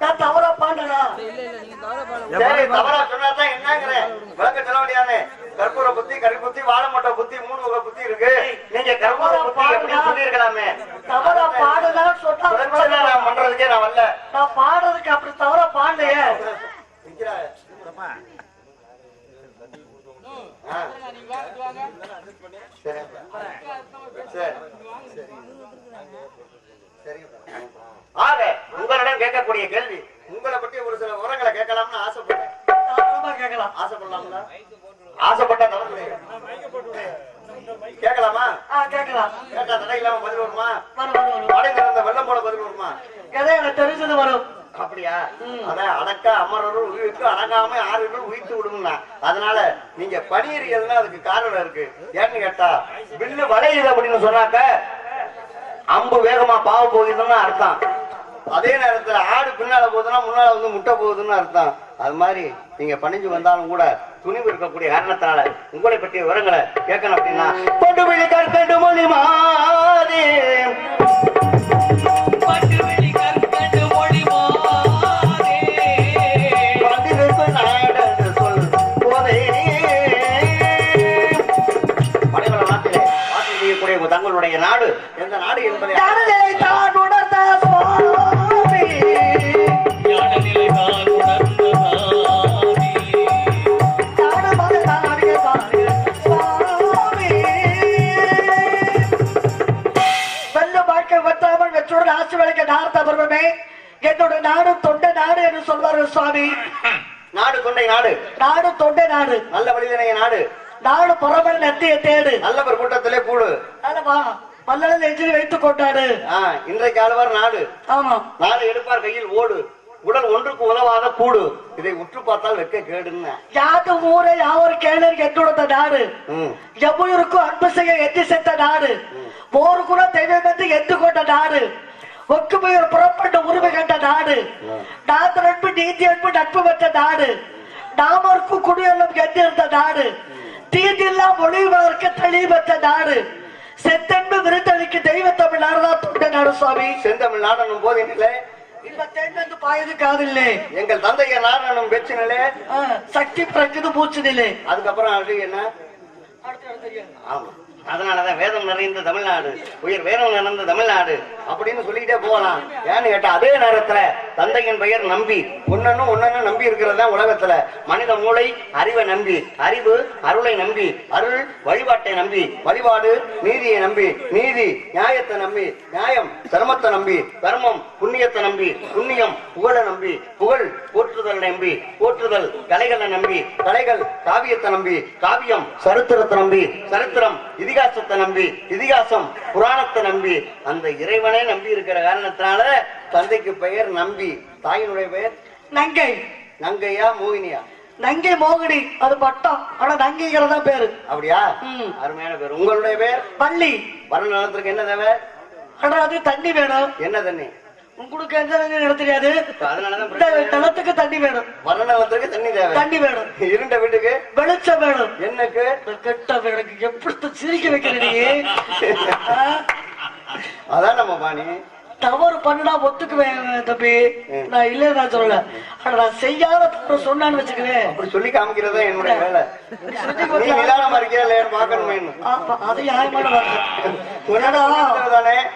நான் தவறா பாண்டனா? தவறா சொன்னாதான் என்னங்கிறேன். விளக்க சொல்ல முடியாது. கற்பூர புத்தி, கறி புத்தி, வாழைமட்டை புத்தி, 3 வகை புத்தி இருக்கு. நீங்க கற்பூர புத்தி அப்படின்னு சொல்லிருக்கலாமே. தவறா பாடுதான் சொன்னா நான் பண்றதுக்கே நான் வரல. நான் பாடுறதுக்கு அப்படி தவறா பாடலையே. ஆக உங்களிடம் கேட்கக்கூடிய கேள்வி, உங்களை பற்றி ஒரு சில விவரங்களை கேட்கலாம்னு ஆசைப்பட்டேன். கேட்கலாம். ஆசைப்படலாம்ல? ஆசைப்பட்டா தவறு கேட்கலாமா? கேட்கலாம். கேட்டா தடை இல்லாம பதில் வருமா? வரும். அடைந்த வெள்ளம் போல பதில் வருமா? எதை எனக்கு தெரிஞ்சது வரும். அப்படியா? அதான் அடக்க அமரரும் உயிருக்கு அடங்காம 6 உயிர்த்து விடுங்கண்ணா. அதனால நீங்க பணியறியல்னா அதுக்கு காரணம் இருக்கு. ஏன்னு கேட்டா, வில்லு வளையுது அப்படின்னு சொன்னாக்க அம்பு வேகமா பாவ போகுதுன்னு அர்த்தம். அதே நேரத்துல ஆடு பின்னால போகுதுன்னா முன்னால வந்து முட்டை போகுதுன்னு அர்த்தம். அது மாதிரி நீங்க பணிஞ்சு வந்தாலும் கூட துணிவு இருக்கக்கூடிய காரணத்தினால உங்களை பற்றிய விவரங்களை கேட்கணும். அப்படின்னா கொண்டு விழி கற்கண்டு மொழி மாறி தங்களுடைய நாடு எந்த நாடு என்பதை ஆட்சி வழங்க நார்த்தவர்களுமே என்னோட நாடு தொண்டை நாடு என்று சொல்வார்கள் சுவாமி. நாடு தொண்டை நாடு, நாடு தொண்டை நாடு, நல்ல வழிதனைய நாடு, நாடு புறமல் நெத்திய தேடு, நல்லவர் கூட்டத்திலே கூடு, மல்லல நெஞ்சில் வைத்துக் கொண்டாடு. இன்றைக்கு ஆளுவார் நாடு. ஆமா, நாடு எடுப்பார் கையில் ஓடு, உடல் ஒன்றுக்கு உதவாத கூடு, இதை உற்று பார்த்தால் வெக்க கேடுன்னு. யாது ஊரை யாவர் கேளர் எட்டுடுத்த நாடு, எவ்வுயிருக்கும் அன்பு செய்ய எட்டு செத்த நாடு, போர் கூட தெய்வம் என்று எட்டு கொண்ட நாடு, ஒக்குமையோர் புறப்பட்ட உரிமை கண்ட நாடு, நாத்து நட்பு நீதி அன்பு நட்பு பெற்ற நாடு, நாமருக்கு குடியெல்லாம் கண்டிருந்த நாடு, தீதியெல்லாம் ஒளிவதற்கு தெளிவற்ற நாடு, செத்தன்பு விருந்தளிக்கு தெய்வ தமிழ் நாடுதான் தொண்ட நாடு சுவாமி. செந்தமிழ் நாடனும் போதினில்லை, இந்த தென்னந்து பாயது காதில்லை, எங்கள் தந்தைய நாடனும் வெச்சினிலே, சக்தி பிரக்குது மூச்சு நிலை. அதுக்கப்புறம் அது என்ன? ஆமா, அதனாலதான் வேதம் நிறைந்த தமிழ்நாடு, உயர் வேதம் நிறைந்த தமிழ்நாடு அப்படின்னு சொல்லிக்கிட்டே போகலாம். ஏன்னு கேட்டா அதே நேரத்துல தந்தையின் பெயர் நம்பி, ஒன்னொன்னு நம்பி இருக்கிறதா உலகத்துல. மனித மூளை அறிவை நம்பி, அறிவு அருளை நம்பி, அருள் வழிபாட்டை நம்பி, வழிபாடு நீதியை நம்பி, நீதி நியாயத்தை நம்பி, நியாயம் தர்மத்தை நம்பி, தர்மம் புண்ணியத்தை நம்பி, புண்ணியம் புகழை நம்பி, புகழ் போற்றுதல் நம்பி, போற்றுதல் கலைகளை நம்பி, கலைகள் காவியத்தை நம்பி, காவியம் சரித்திரத்தை நம்பி, சரித்திரம் இதிகாசத்தை நம்பி, இதிகாசம் புராணத்தை நம்பி, அந்த இறைவனை நம்பி இருக்கிற காரணத்தினால தந்தைக்கு பெயர் நம்பி. தாயினுடைய பெயர் நங்கை. நங்கையா மோகினியா? நங்கை மோகினி, அது பட்டம். ஆனா நங்கைங்கிறதா பேரு. அப்படியா? அருமையான பேர். உங்களுடைய பேர்? பள்ளி. வர நலத்திற்கு என்ன தேவை? ஆனா அது தண்ணி வேணும். என்ன தண்ணி? உங்களுக்கு எந்த தண்ணி தெரியாது, நிலத்துக்கு தண்ணி வேணும். வரணத்துக்கு தண்ணி தேவை. தண்ணி வேணும். இருண்ட வீட்டுக்கு வெளிச்சம் வேணும். என்னக்கு? கெட்ட வேணுக்கு. எப்படி சிரிக்க வைக்கிறீங்க? அதான் நம்ம பாணி. தவறு பண்ணா ஒத்துக்குவேன் தம்பி, நான் இல்லைன்னு நான் சொல்லல. ஆனா நான் செய்யாத தவறு சொன்னான்னு வச்சுக்குவேன். அப்படி சொல்லி காமிக்கிறதா என்னுடைய வேலை. நீ நிதானமா இருக்கியா இல்லையான்னு பாக்கணுமே. அது நியாயமான வார்த்தை.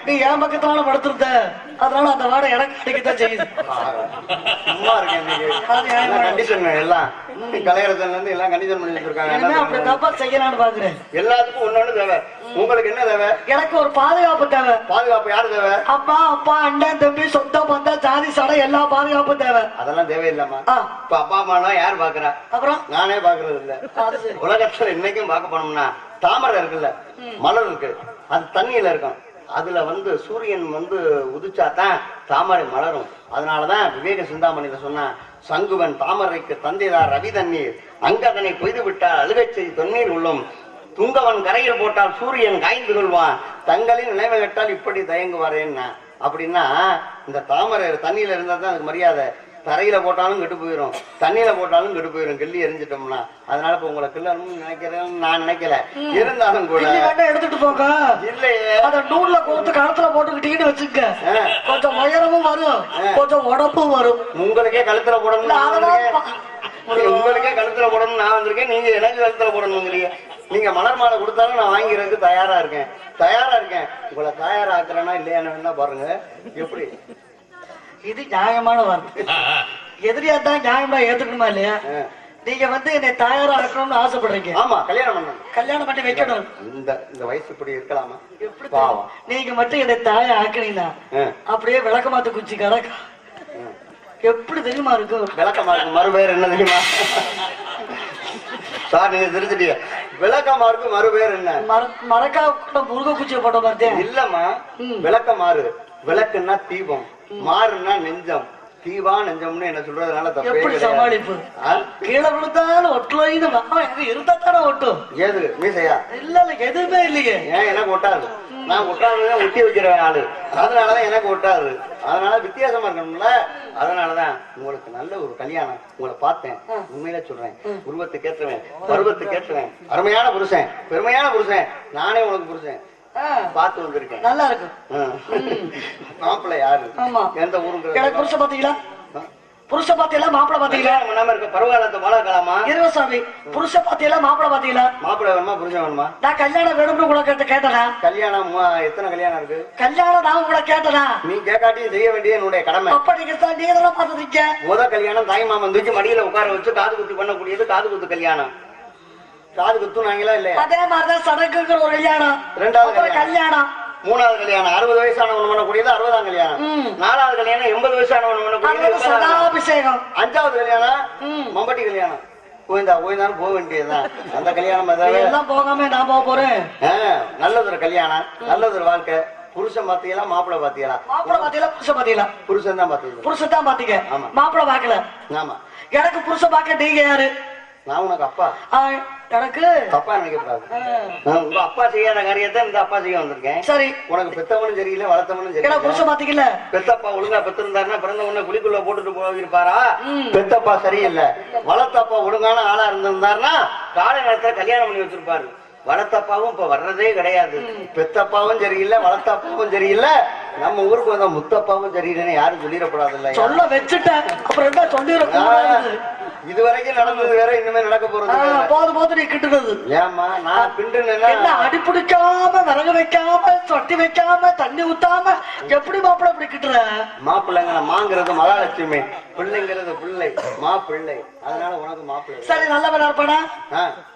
நீ என் பக்கத்தால படுத்திருந்த, அதனால அந்த வாடகை எனக்கு அடிக்கத்தான் செய்யுது. சும்மா இருக்கேன். கண்டிஷன் எல்லாம் கலையரசன்ல இருந்து எல்லாம் கண்டிஷன் பண்ணி வச்சிருக்காங்க. அப்படி தப்பா செய்யலான்னு பாக்குறேன். எல்லாத்துக்கும் ஒண்ணு தேவை. உங்களுக்கு என்ன தேவை? எனக்கு ஒரு பாதுகாப்பு தேவை. பாதுகாப்பு யாரு தேவை? அப்பா அப்பா அண்ணன் தம்பி சொந்தம் பந்த ஜாதி சடை எல்லா பாதுகாப்பும் தேவை. அதெல்லாம் தேவையில்லாமா? இப்ப அப்பா அம்மா யார் பாக்குறா? அப்புறம் நானே பாக்குறது இல்ல. உலகத்துல இன்னைக்கும் பார்க்க போனோம்னா தாமரை இருக்குல்ல, மலர் இருக்கு, அது தண்ணியில இருக்கும். அதுல சூரியன் உதிச்சாதான் தாமரை மலரும். அதனாலதான் விவேக சிந்தாமணியில சொன்னா, சங்குவன் தாமரைக்கு தந்தைதார் ரவி தண்ணீர், அங்கதனை கொய்து விட்டால் அழுகச் செய் தொன்னீர் உள்ளும், துங்கவன் கரையில் போட்டால் சூரியன் காய்ந்து கொள்வான், தங்களின் நினைவு கேட்டால் இப்படி தயங்குவாரேன்னா. அப்படின்னா இந்த தாமரை தண்ணியில இருந்தா தான் அதுக்கு மரியாதை. தரையில போட்டாலும் கெட்டு போயிடும், தண்ணியில போட்டாலும் கெட்டு போயிடும், கிள்ளி எரிஞ்சிட்டோம்னா. அதனால இப்ப உங்களை கிள்ளணும்னு நினைக்கிறேன்னு நான் நினைக்கல. இருந்தாலும் கூட எடுத்துட்டு போங்க. இல்லையே, அத நூல்ல கோர்த்து கழுத்துல போட்டுக்கிட்டீங்கன்னு வச்சுக்க, கொஞ்சம் உயரமும் வரும், கொஞ்சம் உடம்பும் வரும். உங்களுக்கே கழுத்துல போடணும், உங்களுக்கே கழுத்துல போடணும் நான் வந்திருக்கேன். நீங்க எனக்கு கழுத்துல போடணுங்கிறீங்க. நீங்க மலர் மாலை கொடுத்தாலும் நான் வாங்கிறதுக்கு தயாரா இருக்கேன். உங்களை தயாராக்குறேன்னா இல்லையான்னு வேணா பாருங்க. எப்படி இது நியாயமான வார்த்தை. எதிரியா தான் நியாயமா ஏத்துக்கணுமா இல்லையா? நீங்க என்னை தயாராக்கணும்னு ஆசைப்படுறீங்க. ஆமா, கல்யாணம் பண்ணணும். கல்யாணம் பண்ணி வைக்கணும். இந்த வயசு இப்படி இருக்கலாமா? எப்படி நீங்க மட்டும் என்னை தாய ஆக்குனீங்கன்னா அப்படியே விளக்கமாத்து குச்சி கடக்க எப்படி தெரியுமா இருக்கும்? விளக்கமா இருக்கும். மறுபேர் என்ன தெரியுமா? சார் நீங்க தெரிஞ்சுட்டீங்க. விளக்கமாருக்கு மறுபேர் என்ன? மரக்கா முருக குச்சியை போட்ட பார்த்தேன். இல்லம்மா, விளக்கமாறு. விளக்குன்னா தீபம், மாறுன்னா நெஞ்சம். தீவா நெஞ்சம்னு என்ன சொல்றதுனால எப்படி சமாளிப்பு? கீழே விழுந்தாலும் ஒட்டலைன்னு இருந்தா தானே ஒட்டும். ஏது மீசையா? இல்ல இல்ல, எதுவுமே இல்லையே. ஏன் எனக்கு ஒட்டாது? நான் ஒட்டாதுதான் ஒட்டி வைக்கிற ஆளு. அதனாலதான் எனக்கு ஒட்டாது. அதனால வித்தியாசமா இருக்கணும்ல. அதனாலதான் உங்களுக்கு நல்ல ஒரு கல்யாணம். உங்களை பார்த்தேன், உண்மையில சொல்றேன். உருவத்துக்கு ஏற்றுவேன், பருவத்துக்கு ஏற்றுவேன். அருமையான புருஷன், பெருமையான புருஷன். நானே உனக்கு புருஷன் பார்த்து வந்திருக்கேன். நல்லா இருக்கு. மாப்பிள்ளை யாரு? எந்த ஊருக்கு? எனக்கு புருஷன் பாத்தீங்களா? புருஷ பாத்தீங்களா? மாப்பிள்ள பாத்தீங்களா? நம்ம இருக்க பருவகாலத்தை வாழக்கலாமா? இருவசாமி புருஷ பாத்தீங்களா? மாப்பிள்ள பாத்தீங்களா? மாப்பிள்ள வேணுமா புருஷன் வேணுமா? நான் கல்யாணம் வேணும்னு உங்களை கேட்டனா? கல்யாணம் எத்தனை கல்யாணம் இருக்கு? கல்யாணம் நான் உங்களை கேட்டனா? நீ கேட்காட்டியும் செய்ய வேண்டிய என்னுடைய கடமை. அப்ப நீங்க தான் பாத்துருக்கீங்க. முத கல்யாணம் தாய் மாமன் தூக்கி மடியில உட்கார வச்சு காது குத்து பண்ணக்கூடியது காது குத்து கல்யாணம். காது குத்துனாங்களா இல்லையா? அதே மாதிரிதான் சடங்குங்கிற ஒரு கல்யாணம். ரெண்டாவது கல்யாணம். மூணாவது கல்யாணம் 60 வயசானவன் பண்ணக்கூடியது 60ஆம் கல்யாணம். 4வது கல்யாணம் 80 வயசானவன் பண்ணக்கூடியது சதாபிஷேகம். 5வது கல்யாணம் மம்பட்டி கல்யாணம். கோயிந்தாலும் போக வேண்டியதுதான். அந்த கல்யாணம் எல்லாம் போகாம நான் போக போறேன். நல்லதொரு கல்யாணம், நல்லதொரு வாழ்க்கை. புருஷன் பாத்தீங்களா? மாப்பிள்ள பாத்தீங்களா? மாப்பிள்ள பாத்தீங்களா? புருஷன் பாத்தீங்களா? புருஷன் தான் பாத்தீங்க. புருஷன் தான் பாத்தீங்க. மாப்பிள்ள பாக்கல. ஆமா. எனக்கு புருஷன் பாக்க நீங்க யாரு? நான் உனக்கு அப்பா. எனக்கு அப்பா நினைக்கக்கூடாது. உங்க அப்பா செய்யாத காரியத்தை இந்த அப்பா செய்ய வந்திருக்கேன். சரி. உனக்கு பெத்தவனும் சரியில்லை, வளர்த்தவனும் சரியில்லை. புருஷன் பாத்தீங்கல்ல? பெத்தப்பா ஒழுங்கா பெத்திருந்தாருன்னா பிறந்த உடனே குழிக்குள்ள போட்டுட்டு போயிருப்பாரா? பெத்தப்பா சரியில்லை. வளர்த்தப்பா ஒழுங்கான ஆளா இருந்திருந்தாருன்னா காலை நேரத்துல கல்யாணம் பண்ணி வச்சிருப்பாரு. வளர்த்தப்பாவும் இப்ப வர்றதே கிடையாது. பெத்தப்பாவும் சரியில்லை, வளர்த்தப்பாவும் சரியில்லை. நம்ம ஊருக்கு வந்த முத்தப்பாவும் சரியில்லைன்னு யாரும் சொல்லிடக்கூடாது. இல்ல சொல்ல வச்சுட்டேன். அப்புறம் என்ன சொல்லிடக்கூடாது? இது வரைக்கும் நடந்தது வேற, இனிமே நடக்க போறது வேற. போது நீ கிட்டுறது. ஏமா நான் பிண்டுனா என்ன அடி பிடிக்காம விறகு வைக்காம சொட்டி வைக்காம தண்ணி ஊத்தாம எப்படி மாப்பிள்ளை இப்படி கிட்டுற? மாப்பிள்ளைங்க மாங்கிறது மகாலட்சுமி, பிள்ளைங்கிறது பிள்ளை, பிள்ளை. அதனால உனக்கு மாப்பிள்ளை. சரி, நல்ல வேலை இருப்பானா?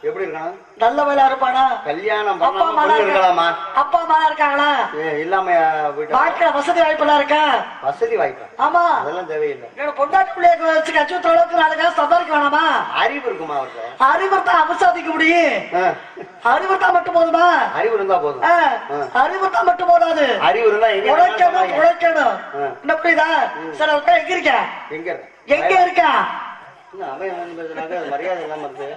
எப்படி இருக்கணும்? நல்ல வேலை இருப்பானா? கல்யாணம் பண்ணாம இருக்கலாமா? அப்பா அம்மா இருக்காங்களா? இல்லாம வாழ்க்கை வசதி வாய்ப்பெல்லாம் இருக்கா? வசதி வாய்ப்பு ஆமா, அதெல்லாம் தேவையில்லை. பொண்டாட்டி பிள்ளைய வச்சு கட்சி அளவுக்கு நாளைக்கா சம்பாதிக்க வேணாமா? அறிவு இருக்குமா அவருக்கு? அறிவு தான் அவசாதிக்க முடியும். அறிவு தான் மட்டும் போதுமா? அறிவு இருந்தா போதும். அறிவு தான் மட்டும் போதாது, அறிவு இருந்தா உழைக்கணும் உழைக்கணும். என்ன புரியுதா? சரி, எங்க இருக்க? எங்க இருக்க? மரியாதை இல்லாம இருக்கு.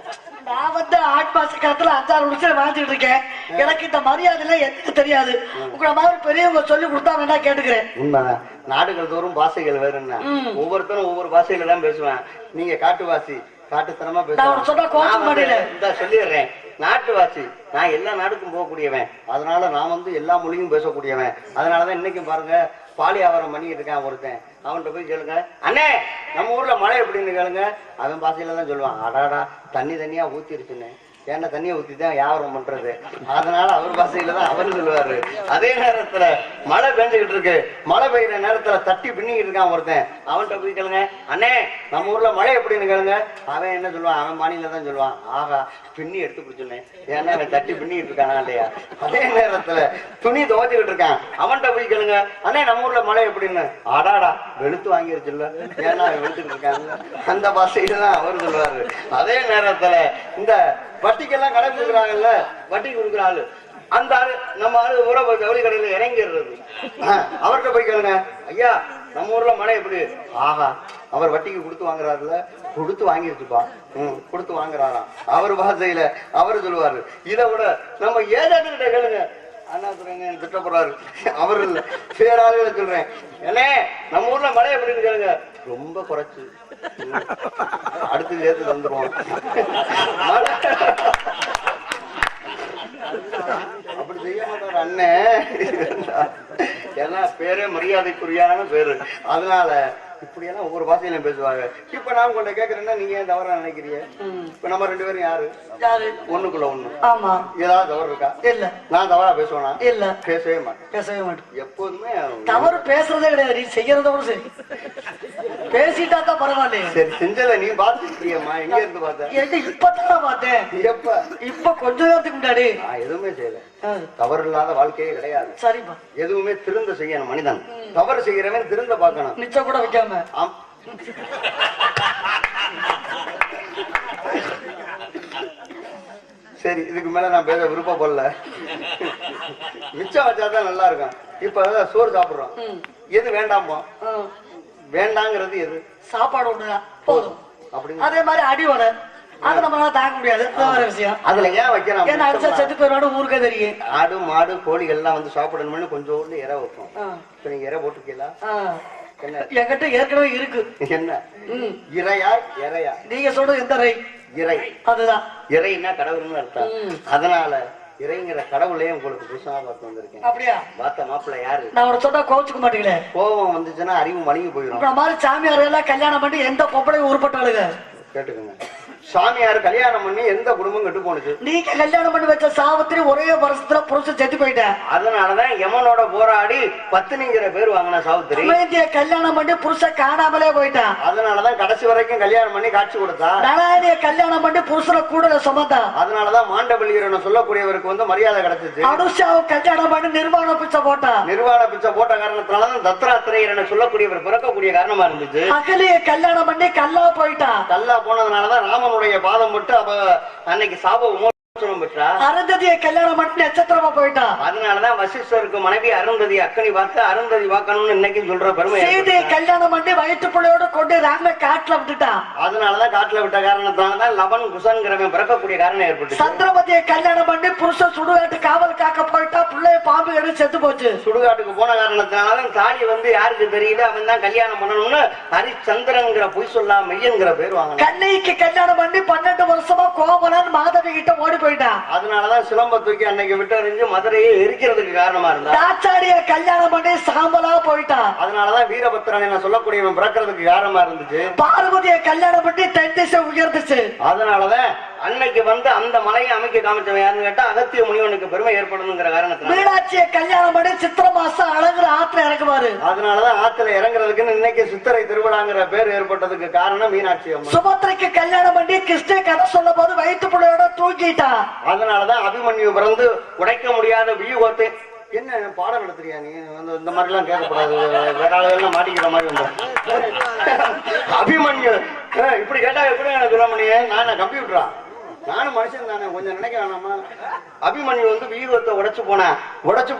நான் வந்து ஆட்மாச காலத்துல 5-6 வருஷம் வாழ்ந்துட்டு இருக்கேன். எனக்கு இந்த மரியாதை எனக்கு தெரியாது. உங்களை மாதிரி பெரியவங்க சொல்லி கொடுத்தா வேணா கேட்டுக்கிறேன். உண்மைதான். நாடுகள் தோறும் பாஷைகள் வேறுன்னா ஒவ்வொருத்தரும் ஒவ்வொரு பாஷையில தான் பேசுவேன். நீங்க காட்டுவாசி, காட்டுத்தனமா பேசுறேன். சொல்லிடுறேன், நாட்டுவாசி. நான் எல்லா நாடுக்கும் போகக்கூடியவன், அதனால நான் வந்து எல்லா மொழியும் பேசக்கூடியவன். அதனாலதான் இன்னைக்கும் பாருங்க பாலி ஆவரம் பண்ணிட்டு இருக்கான் ஒருத்தன். அவன்கிட்ட போய் கேளுங்க, அண்ணே நம்ம ஊர்ல மழை எப்படின்னு கேளுங்க. அவன் பாசையில தான் சொல்லுவான், அடாடா தண்ணியா ஊத்திருச்சுன்னு. ஏன்னா தண்ணியை ஊத்தி தான் வியாபாரம் பண்றது. அதனால அவர் பாசையில தான் அவர் சொல்லுவாரு. அதே நேரத்துல மழை பெஞ்சுக்கிட்டு இருக்கு, மழை பெய்யுற நேரத்துல தட்டி பின்னிக்கிட்டு இருக்கான் ஒருத்தன். அவன்கிட்ட போய் கேளுங்க, அண்ணே நம்ம ஊர்ல மழை எப்படின்னு கேளுங்க. அவன் என்ன சொல்லுவான், அவன் பாணியில தான் சொல்லுவான், ஆகா பின்னி எடுத்து பிடிச்சுனேன். ஏன்னா அவன் தட்டி பின்னிக்கிட்டு இருக்கானா இல்லையா. அதே நேரத்துல துணி துவைச்சுக்கிட்டு இருக்கான். அவன்கிட்ட போய் கேளுங்க, அண்ணே நம்ம ஊர்ல மழை எப்படின்னு. ஆடாடா வெளுத்து வாங்கிருச்சுல்ல, ஏன்னா அவன் வெளுத்துட்டு இருக்காங்க. அந்த பாஷையில தான் அவர் சொல்லுவாரு. அதே நேரத்துல இந்த வட்டிக்கெல்லாம் கடை கொடுக்குறாங்கல்ல, வட்டி கொடுக்குற ஆளு, அந்த ஆளு நம்ம ஆளு ஊர போய் ஜவுளி கடையில இறங்கிடுறது. அவர்கிட்ட போய் கேளுங்க, ஐயா நம்ம ஊர்ல மழை எப்படி. ஆஹா அவர் வட்டிக்கு கொடுத்து வாங்குறாருல, கொடுத்து வாங்கிருச்சுப்பா. கொடுத்து வாங்குறாராம். அவர் பாஷையில அவரு சொல்லுவாரு. இதை விட நம்ம ஏஜென்ட் கேளுங்க, அண்ணாதுரைங்க திட்டப்படுறாரு. அவர் இல்ல வேற ஆளுகளை சொல்றேன், ஏன்னே நம்ம ஊர்ல மழை எப்படின்னு கேளுங்க. ரொம்ப குறைச்சு, அடுத்து சேர்த்து வந்துருவோம். அப்படி செய்ய மாட்டாரு அண்ணன். ஏன்னா பேரே மரியாதைக்குரியான பேரு. அதனால இப்படியெல்லாம் ஒவ்வொரு பாஷையிலும் பேசுவாங்க. இப்ப நான் உங்கள்ட்ட கேக்குறேன்னா நீங்க ஏன் தவறா நினைக்கிறீங்க? இப்ப நம்ம 2 பேரும் யாரு? ஒண்ணுக்குள்ள ஒண்ணு. ஆமா. ஏதாவது தவறு இருக்கா? இல்ல. நான் தவறா பேசுவேனா? இல்ல. பேசவே மாட்டேன். எப்போதுமே தவறு பேசுறதே கிடையாது. நீ செய்யறதோட சரி, பேசிட்டா தான் பரவாயில்ல. சரி செஞ்சல நீ பாத்துக்கிறியம்மா? எங்க இருந்து பார்த்த? இப்பதான் பார்த்தேன். எப்ப? இப்ப கொஞ்ச நேரத்துக்கு முன்னாடி. நான் எதுவுமே செய்யல. தவறு இல்லாத வாழ்க்கையே கிடையாது. சரிப்பா. எதுவுமே திருந்த செய்யணும் மனிதன். தவறு செய்யறவன் திருந்த பார்க்கணும். நிச்சயம் கூட வைக்காம. சரி இதுக்கு மேல நான் பேச விருப்பப்படல. மிச்சம் வச்சாதான் நல்லா இருக்கும். இப்ப சோறு சாப்பிடுறோம், எது வேண்டாமோ? வேண்டாங்கிறது எது? சாப்பாடு ஒண்ணுதான் போதும். அப்படின்னு அதே மாதிரி அடி வர அது நம்மளால தாங்க முடியாது. விஷயம் அதுல ஏன் வைக்கிறோம்? ஏன்னா அடிச்சா செத்து போயிரோட ஊருக்கே தெரியும். ஆடு மாடு கோழிகள் எல்லாம் வந்து சாப்பிடணும்னு கொஞ்சோண்டு இறை வைப்போம். இப்ப நீங்க இறை போட்டுக்கீங்களா? என்கிட்ட ஏற்கனவே இருக்கு. என்ன இறையா இறையா? நீங்க சொல்றது எந்த இறை? இறை. அதுதான் இறைன்னா கடவுள்னு அர்த்தம். அதனால இறைங்கிற கடவுளையே உங்களுக்கு புதுசா பார்த்து வந்திருக்கேன். அப்படியா? பார்த்த மாப்பிள்ள யாரு? நான் ஒரு சொன்னா கோச்சுக்க மாட்டீங்களே. கோபம் வந்துச்சுன்னா அறிவு மணிக்கு போயிடும். இந்த மாதிரி சாமியார் எல்லாம் கல்யாணம் பண்ணி எந்த பொம்பளையும் உருப்பட்டாளுங்க கேட்டுக்கோங்க. சாமியார் கல்யாணம் பண்ணி எந்த குடும்பம் கெட்டு போனுச்சு? நீங்க கல்யாணம் பண்ணி வச்ச சாவித்திரி ஒரே வருஷத்துல புருஷன் செத்து போயிட்டேன். அதனாலதான் யமனோட போராடி பத்தினிங்கிற பேர் வாங்கின சாவித்திரி. கல்யாணம் பண்ணி புருஷன் காணாமலே போயிட்டான். அதனாலதான் கடைசி வரைக்கும் கல்யாணம் பண்ணி காட்சி கொடுத்தா. நாராயணிய கல்யாணம் பண்ணி புருஷனை கூட சுமந்தான். அதனாலதான் மாண்டவல்லியரனை சொல்லக்கூடியவருக்கு வந்து மரியாதை கிடைச்சிச்சு. அனுஷாவை கல்யாணம் பண்ணி நிர்வாண பிச்சை போட்டான். நிர்வாண பிச்சை போட்ட காரணத்தினாலதான் தத்ராத்திரேயரனை சொல்லக்கூடியவர் பிறக்கக்கூடிய காரணமா இருந்துச்சு. அகலிய கல்யாணம் பண்ணி கல்லா போயிட்டான். கல்லா போனதுனாலதான் ராமன் பாதம் போட்டு அப்ப அன்னைக்கு சாப பெற்றா. அருந்ததியை கல்யாணம் பண்ணி நட்சத்திரமா போயிட்டான். அதனாலதான் வசிஷ்டருக்கு மனைவி அருந்ததி அக்கனி பார்த்து அருந்ததி பார்க்கணும்னு இன்னைக்கு சொல்ற பெருமை. சீதையை கல்யாணம் பண்ணி வயிற்றுப்புள்ளையோட கொண்டு ராம காட்டுல விட்டுட்டான். அதனாலதான் காட்டுல விட்ட காரணத்தாலதான் லவன் குசன்கிறவன் பிறக்கக்கூடிய காரணம் ஏற்பட்டு. சந்திரமதியை கல்யாணம் பண்ணி புருஷன் சுடுகாட்டு காவல் காக்க போயிட்டா, பிள்ளைய பாம்பு எடுத்து செத்து போச்சு. சுடுகாட்டுக்கு போன காரணத்தினாலதான் தாலி வந்து யாருக்கு தெரியல, அவன் தான் கல்யாணம் பண்ணணும்னு ஹரிச்சந்திரங்கிற பொய் சொல்லா மெய்யங்கிற பேர் வாங்க. கண்ணைக்கு கல்யாணம் பண்ணி 12 வருஷமா கோமலன் மாதவி கிட்ட ஓடி போயிட்டான். போயிட்டான். அதனாலதான் சிலம்ப தூக்கி அன்னைக்கு விட்டு எறிஞ்சு மதுரையை எரிக்கிறதுக்கு காரணமா இருந்தா. தாச்சாரிய கல்யாணம் பண்ணி சாம்பலா போயிட்டான். அதனாலதான் வீரபத்திரன் என்ன சொல்லக்கூடியவன் பிறக்கிறதுக்கு காரணமா இருந்துச்சு. பார்வதியை கல்யாணம் பண்ணி தென் திசை உயர்ந்துச்சு. அதனாலதான் அன்னைக்கு வந்து அந்த மலையை அமைக்க காமிச்சவன் யாருன்னு கேட்டா அகத்திய முனிவனுக்கு பெருமை ஏற்படணுங்கிற காரணத்துல மீனாட்சியை கல்யாணம் பண்ணி சித்திரை மாசம் அழகுற ஆத்துல இறங்குவாரு. அதனாலதான் ஆத்துல இறங்குறதுக்குன்னு இன்னைக்கு சித்திரை திருவிழாங்கிற பேர் ஏற்பட்டதுக்கு காரணம் மீனாட்சி அம்மா. சுபத்திரைக்கு கல்யாணம் பண்ணி கிருஷ்ண கதை சொல்லும் போது வயிற்று பிள்ளையோட தூக்கிட்டான். அதனாலதான் அபிமன்யு பிறந்து உடைக்க முடியாத வியூகத்தை என்ன பாடம் நடத்துறியா நீ வந்து இந்த மாதிரி எல்லாம் கேட்கக்கூடாது, வேற ஆளுகள்லாம் மாட்டிக்கிற மாதிரி வந்த அபிமன்யு இப்படி கேட்டா எப்படி எனக்கு சொல்ல முடியும்? நான் கம்ப்யூட்டரா? நானும் மனுஷன் தானே, கொஞ்சம் நினைக்க வேணாமா? அபிமன்யு வந்து வியூகத்தை உடைச்சு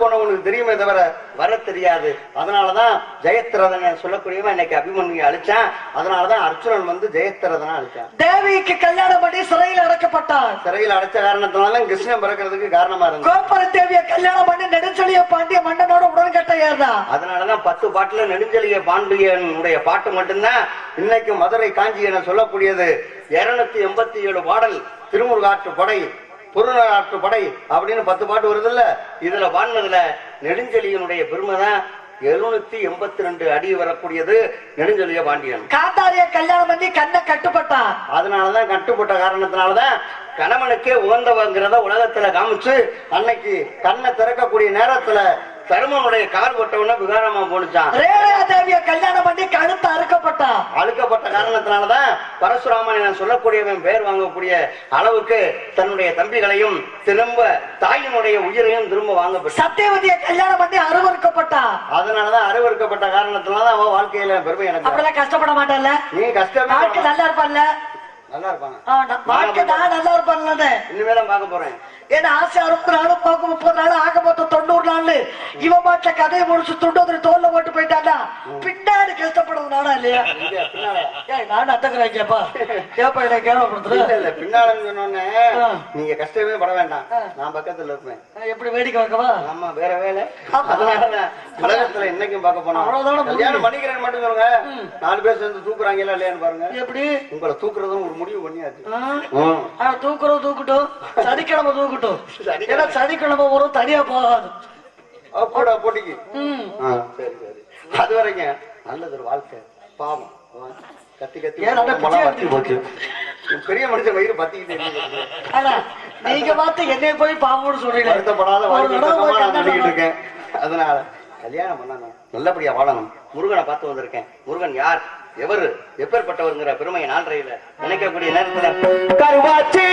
போனவனுக்கு தெரியுமே தவிர வர தெரியாது. அதனாலதான் ஜெயத்ரதனை சொல்லக்கூடியவன் இன்னைக்கு அபிமன்யு அழிச்சான். அதனாலதான் அர்ஜுனன் வந்து ஜெயத்ரதனை அழிச்சான். தேவிக்கு கல்யாணம் பண்ணி சிறையில் அடைக்கப்பட்டான். சிறையில் அடைச்ச காரணத்தினால கிருஷ்ணன் பிறக்கிறதுக்கு காரணமா இருந்தது. கோப்பர தேவியை கல்யாணம் பண்ணி நெடுஞ்செழிய பாண்டிய மன்னனோட உடன்கட்டை ஏறினான். அதனாலதான் 10 பாட்டுல நெடுஞ்செழிய பாண்டியனுடைய பாட்டு மட்டும்தான் இன்னைக்கு மதுரை காஞ்சி என சொல்லக்கூடியது. 287 பாடல் திருமுருகாற்று படை, புறநாற்று படை அப்படின்னு 10 பாட்டு வருது இல்ல. இதுல பாடினதுல நெடுஞ்செழியனுடைய பெருமை தான் 782 அடி வரக்கூடியது நெடுஞ்செழிய பாண்டியன். காந்தாரிய கல்யாணம் பண்ணி கண்ணை கட்டுப்பட்டான். அதனாலதான் கட்டுப்பட்ட காரணத்தினாலதான் கணவனுக்கே உகந்தவங்கிறத உலகத்துல காமிச்சு அன்னைக்கு கண்ணை திறக்கக்கூடிய நேரத்துல தருமனுடைய கால் பட்டவன விகாரமா போனுச்சான். ரேவயா தேவிய கல்யாணம் பண்ணி கழுத்து அறுக்கப்பட்டான். அழுக்கப்பட்ட காரணத்தினாலதான் பரசுராமன் என சொல்லக்கூடியவன் பேர் வாங்கக்கூடிய அளவுக்கு தன்னுடைய தம்பிகளையும் திரும்ப தாயினுடைய உயிரையும் திரும்ப வாங்கப்பட்ட. சத்தியவதியை கல்யாணம் பண்ணி அருவறுக்கப்பட்டான். அதனாலதான் அருவறுக்கப்பட்ட காரணத்தினாலதான் அவன் வாழ்க்கையில பெருமை எனக்கு. அப்படிலாம் கஷ்டப்பட மாட்டான்ல, நீ கஷ்டமே வாழ்க்கை நல்லா இருப்பான்ல. நல்லா இருப்பாங்க. வாழ்க்கை நான் நல்லா இருப்பான்ல. இனிமேதான் பார்க்க போறேன். ஏன்னா ஆசை 60 நாளும் பார்க்க 30 நாள் ஆக மொத்தம் 90 நாள். இவன் மாட்ட கதையை முடிச்சு துண்டு தோல்ல போட்டு போயிட்டாண்டா. பின்னாடி கஷ்டப்படுறது நானா இல்லையா? நான் அத்தக்குறாங்கப்பா கேப்பா எனக்கு கேள்விப்படுத்துறேன். பின்னாலன்னு சொன்னோன்னே நீங்க கஷ்டமே பட வேண்டாம், நான் பக்கத்துல இருப்பேன். எப்படி வேடிக்கை வைக்கவா? ஆமா, வேற வேலை. அதனால உலகத்துல என்னைக்கும் பார்க்க போனா கல்யாணம் பண்ணிக்கிறேன்னு மட்டும் சொல்லுங்க. 4 பேர் சேர்ந்து தூக்குறாங்களா இல்லையான்னு பாருங்க. எப்படி உங்களை தூக்குறதும் ஒரு முடிவு பண்ணியாச்சு. தூக்குறோம் தூக்கட்டும், சனிக்கிழமை தூக்கட்டும். ஏன்னா சனிக்கிழமை ஒரு தனியா போகாது கூட போட்டிக்கு. சரி சரி, அது வரைக்கும் நல்லது ஒரு வாழ்க்கை. பாவம் கத்தி கத்தி போச்சு. பெரிய மனுஷன் வயிறு பத்திக்கிட்டு நீங்க பார்த்து என்னைய போய் பாவம்னு சொல்றீங்க. வருத்தப்படாத வாழ்க்கை இருக்கேன். அதனால கல்யாணம் பண்ணணும், நல்லபடியா வாழணும். முருகனை பார்த்து வந்திருக்கேன். முருகன் யார், எவரு, எப்பேற்பட்டவருங்கிற பெருமையை நாள்றையில நினைக்கக்கூடிய நேரத்துல கருவாச்சி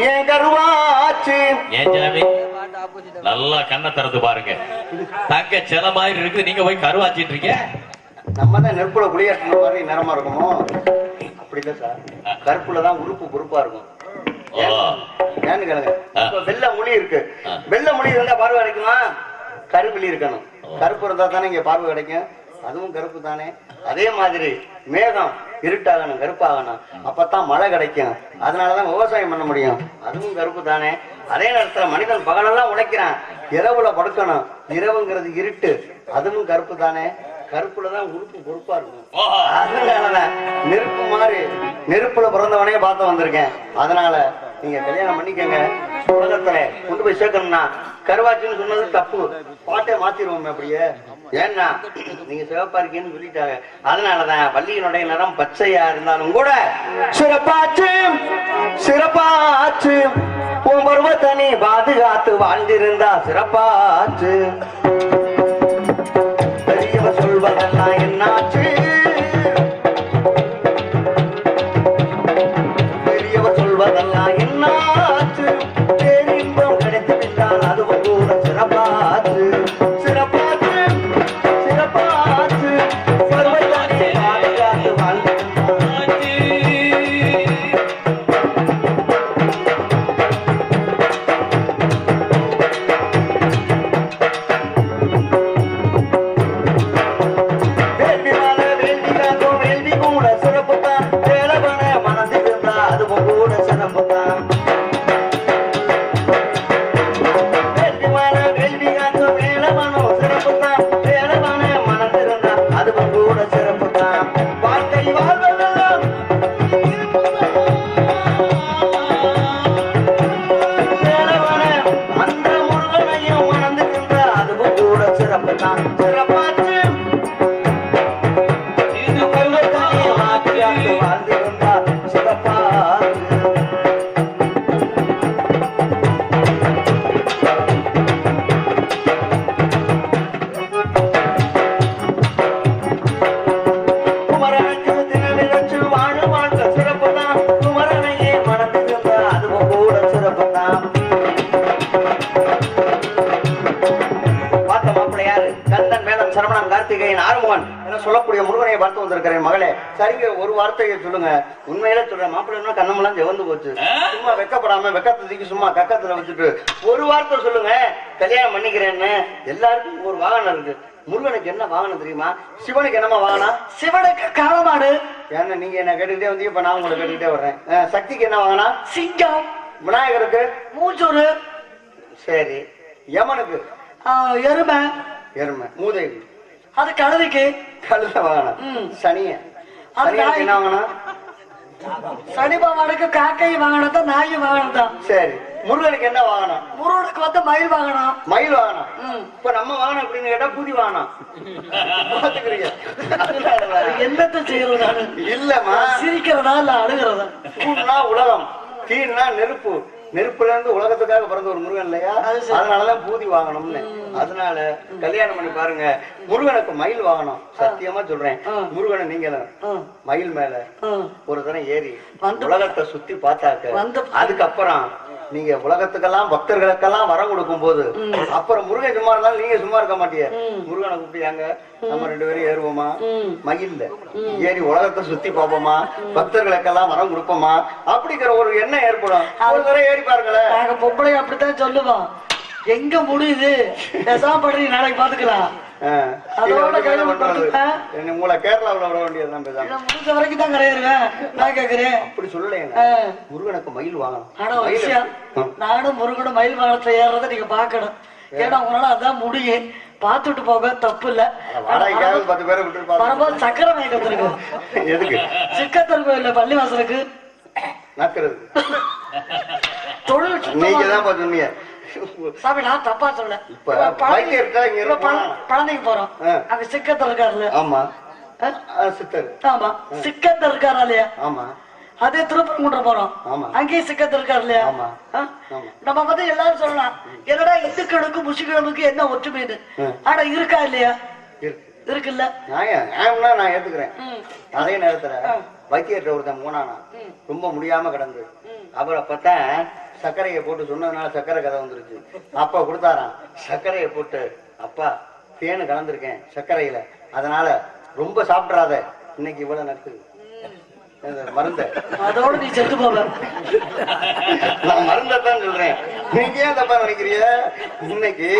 ஏன் கருவாச்சி நல்லா கண்ணை திறந்து பாருங்க. தங்க செல மாதிரி இருக்குது, நீங்க போய் கருவாச்சிட்டு இருக்கீங்க. நம்ம தான் நெருப்புல குளியாட்டின மாதிரி நேரமா இருக்குமோ? அப்படி இல்ல சார், கருப்புலதான் உறுப்பு பொறுப்பா இருக்கும். ஏன்னு கேளுங்க, வெள்ளை மொழி இருக்கு. வெள்ளை மொழி இருந்தா பார்வை கிடைக்குமா? கருவிழி இருக்கணும். கருப்பு இருந்தா தானே இங்க பார்வை கிடைக்கும். அதுவும் கருப்பு தானே. அதே மாதிரி மேகம் இருட்டாகணும், கருப்பாகணும், அப்பதான் மழை கிடைக்கும். அதனாலதான் விவசாயம் பண்ண முடியும். அதுவும் கருப்பு தானே. அதே நேரத்துல மனிதன் பகலெல்லாம் உழைக்கிறான், இரவுல படுக்கணும். இரவுங்கிறது இருட்டு, அதுவும் கருப்பு தானே. கருப்புலதான் உறுப்பு பொறுப்பா இருக்கும். அதனாலதான் நெருப்பு மாதிரி நெருப்புல பிறந்தவனே பார்த்து வந்திருக்கேன். அதனால நீங்க கல்யாணம் பண்ணிக்கங்க. உலகத்துல கொண்டு போய் சேர்க்கணும்னா கருவாச்சின்னு சொன்னது தப்பு, பாட்டே மாத்திருவோமே அப்படியே. ஏன்னா நீங்க சிவப்பா இருக்கீங்கன்னு சொல்லிட்டாங்க. அதனாலதான் வள்ளியினுடைய நிறம் பச்சையா இருந்தாலும் கூட சிறப்பாச்சு சிறப்பாச்சு உன் பருவத்தை நீ பாதுகாத்து வாழ்ந்திருந்தா சிறப்பாச்சு. பெரியவ சொல்வதெல்லாம் என்னாச்சு, பெரியவ சொல்வதெல்லாம் என்னாச்சு, பேரின்பம் கிடைத்து விட்டால் அதுவும் கூட சிறப்பாச்சு சிறப்பாச்சு சிறப்பாச்சு பருவத்தை பாதுகாத்து வாழ்ந்திருந்தாச்சு. சிறப்புதான் சிறப்பாச்சு இது பருவத்தானே மாற்றியாண்டு வாழ்ந்திருந்தா சிறப்பாச்சு குமரனுக்கு தினநிலச்சு வாழும் வாழ்க்கை சிறப்புதான் குமரனையே மனதிருந்தா அதுவும் கூட சிறப்புதான் பார்த்த மாப்பிள்ளையாரு கந்தன் மேடம் சரவணன் கார்த்திகேயன் ஆறுமுகன் என சொல்லக்கூடிய முருகனை பார்த்து வந்திருக்கிறேன் மகளே சரிங்க ஒரு வார்த்தையை சொல்லுங்க உண்மையில சொல்றேன் மாப்பிள்ளை கண்ணமெல்லாம் ஜெவந்து போச்சு சும்மா வெக்கப்படாம வெக்கத்தை தூக்கி சும்மா கக்கத்துல வச்சுட்டு ஒரு வார்த்தை சொல்லுங்க கல்யாணம் பண்ணிக்கிறேன்னு எல்லாருக்கும் ஒரு வாகனம் இருக்கு முருகனுக்கு என்ன வாகனம் தெரியுமா சிவனுக்கு என்னமா வாகனம் சிவனுக்கு காலமாடு ஏன்னா நீங்க என்ன கேட்டுக்கிட்டே வந்து இப்ப நான் உங்களை கேட்டுக்கிட்டே வர்றேன் சக்திக்கு என்ன வாகனம் சிங்கம் விநாயகருக்கு மூஞ்சூரு சரி யமனுக்கு எருமை எருமை மூதேவி அது கழுதைக்கு கழுத வாகனம் சனிய அது சனியனுக்கு என்ன வாங்கணும் சனி பகவானுக்கு காக்கை வாங்கினது நாய் வாங்கினதான் சரி முருகனுக்கு என்ன வாகனம் முருகனுக்கு வந்து மயில் வாங்கணும் மயில் வாகனம் இப்ப நம்ம வாகனம் அப்படின்னு கேட்டா பூதி வாகனம் பாத்துக்கிறீங்க என்னத்தை செய்யறது இல்லம்மா சிரிக்கிறதா இல்ல அழுகிறதா சூடுனா உலகம் தீன்னா நெருப்பு நெருப்புல இருந்து உலகத்துக்காக பிறந்த ஒரு முருகன் இல்லையா அதனாலதான் பூதி வாங்கணும்னு அதனால கல்யாணம் பண்ணி பாருங்க முருகனுக்கு மயில் வாங்கணும் சத்தியமா சொல்றேன் முருகனை நீங்க மயில் மேல ஒரு தரம் ஏறி உலகத்தை சுத்தி பார்த்தாக்க அதுக்கப்புறம் நீங்க உலகத்துக்கெல்லாம் பக்தர்களுக்கெல்லாம் வரம் கொடுக்கும் போது அப்புறம் முருகன் சும்மா இருந்தாலும் நீங்க சும்மா இருக்க மாட்டீங்க முருகனை கூப்பிட்டாங்க நம்ம 2 பேரும் ஏறுவோமா மயில்ல ஏறி உலகத்தை சுத்தி பார்ப்போமா பக்தர்களுக்கெல்லாம் வரம் கொடுப்போமா அப்படிங்கிற ஒரு எண்ணம் ஏற்படும் ஒரு தடவை ஏறி பாருங்களேன் நாங்க பொம்பளை அப்படித்தான் சொல்லுவோம் எங்க முடியுது பேசாம படுறீங்க நாளைக்கு பாத்துக்கலாம் அதோட உங்களை கேரளாவில் விட வேண்டியதுதான் பேசாம முடிஞ்ச வரைக்கும் தான் கிடையாதுவேன் நான் கேக்குறேன் அப்படி சொல்லலைங்க முருகனுக்கு மயில் வாங்கணும் ஆனா ஒரு விஷயம் நானும் முருகனும் மயில் வாகனத்துல ஏறதை நீங்க பாக்கணும் ஏன்னா உங்களால அதான் முடியும் பாத்துட்டு போக தப்பு இல்ல வாடகைக்காக 10 பேரை விட்டு வரும்போது சக்கரை வாங்கி வந்துருக்கோம் எதுக்கு சிக்கத்தர் கோயில்ல பள்ளிவாசலுக்கு நக்கிறது தொழில் நீங்க தான் சொன்னீங்க சாமி நான் தப்பா சொல்ல பழனிக்கு போறோம் அங்க சிக்கத்தர் இருக்காருல்ல ஆமா சித்தர் ஆமா சிக்கத்தர் இருக்காரா இல்லையா ஆமா அதே திருப்பரங்குன்றம் போறோம் அங்கேயும் சிக்கத்தர் இருக்காரு இல்லையா நம்ம வந்து எல்லாரும் சொல்லலாம் என்னடா இந்துக்களுக்கு முஸ்லிம்களுக்கு என்ன ஒற்றுமைன்னு ஆனா இருக்கா இல்லையா இருக்குல்ல நான் ஏத்துக்கிறேன் அதே நேரத்துல வைத்தியர் ஒருத்தன் போனானா ரொம்ப முடியாம கிடந்து அவர் அப்பதான் சர்க்கரையை போட்டு சொன்னதுனால சர்க்கரை கதை வந்துருச்சு அப்பா கொடுத்தாராம் சர்க்கரையை போட்டு அப்பா தேனு கலந்துருக்கேன் சர்க்கரையில அதனால ரொம்ப சாப்பிட்றாத இன்னைக்கு இவ்வளவு நக்கு மருந்த அதோட நீ செத்து போவ நான் மருந்தான் சொல்றேன் நீங்க ஏன் தப்பா நினைக்கிறீங்க இன்னைக்கு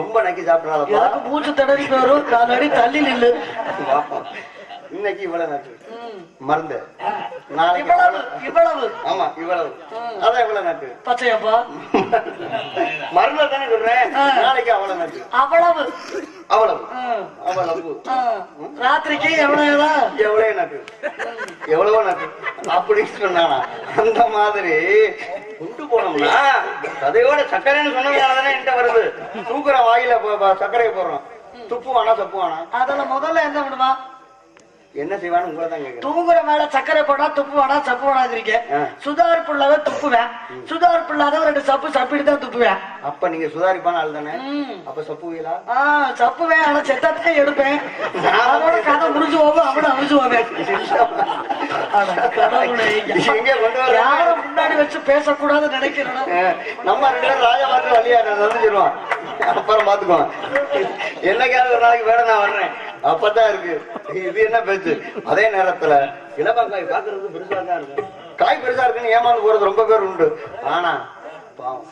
ரொம்ப நக்கி சாப்பிட்றாதப்பா மூச்சு தடவி வரும் 4 அடி தள்ளி நில்லு இன்னைக்கு இவ்வளவு நக்கு மருந்து நாளைக்கு இவ்வளவு ஆமா இவ்வளவு அதான் இவ்வளவு நக்கு பச்சையப்பா மருந்து தானே சொல்றேன் நாளைக்கு அவ்வளவு நக்கு அவ்வளவு அவ்வளவு அவ்வளவு ராத்திரிக்கு எவ்வளவு நக்கு எவ்வளவோ நக்கு அப்படின்னு சொன்னானா அந்த மாதிரி கொண்டு போனோம்னா கதையோட சர்க்கரைன்னு சொன்னதுனாலதானே என்கிட்ட வருது தூக்குற வாயில சர்க்கரையை போடுறோம் துப்புவானா தப்புவானா அதெல்லாம் முதல்ல என்ன பண்ணுவா என்ன செய்வான்னு உங்களை தான் கேட்கிறேன் தூங்குற மேல சக்கரை போடா துப்பு வேணா சப்பு வேணாங்கிறீங்க சுதாரிப்பு இல்லாத துப்புவேன் சுதாரிப்பு இல்லாத 2 சப்பு சப்பிட்டு தான் துப்புவேன் அப்ப நீங்க சுதாரிப்பான ஆள் தானே அப்ப சப்புவீங்களா சப்புவேன் ஆனா செத்தான் எடுப்பேன் அதோட கதை முடிஞ்சு போகும் அவனை அழிஞ்சு போவேன் யாரும் முன்னாடி வச்சு பேசக்கூடாதுன்னு நினைக்கிறேன் நம்ம 2 பேரும் ராஜா பார்த்து வழியா வந்துருவோம் அப்புறம் பாத்துக்குவோம் என்னைக்காவது ஒரு நாளைக்கு வேற நான் வர்றேன் அப்பதான் இருக்கு இது என்ன பேச்சு அதே நேரத்துல இளமங்காய் பாக்குறது பெருசா தான் இருக்கு காய் பெருசா இருக்குன்னு ஏமாந்து போறது ரொம்ப பேர் உண்டு ஆனா பாவம்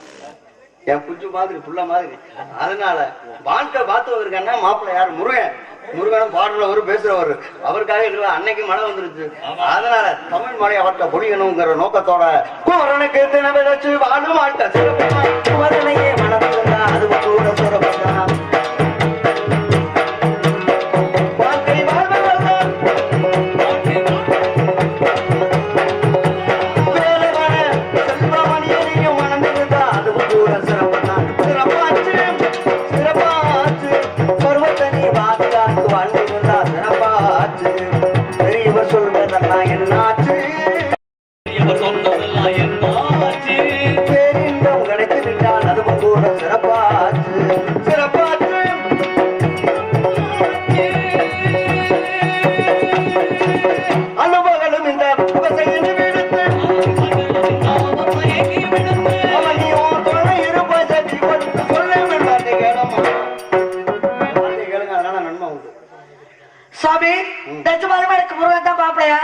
என் குஞ்சு மாதிரி புள்ள மாதிரி அதனால வாழ்க்கை பார்த்துவதற்கான மாப்பிள்ளை யாரு முருகன் முருகனும் பாடுறவர் பேசுறவர் அவருக்காக அன்னைக்கு மழை வந்துருச்சு அதனால தமிழ் மழை அவர்கிட்ட பொழியணுங்கிற நோக்கத்தோட குமரனுக்கு தினவை வச்சு வாழும் மாட்ட குமரனையே மனதிருந்தா அது கூட சிறப்புதான் பருவ சுவாமி நிஜமாலுமே எனக்கு முருகன் தான் மாப்பிளையா?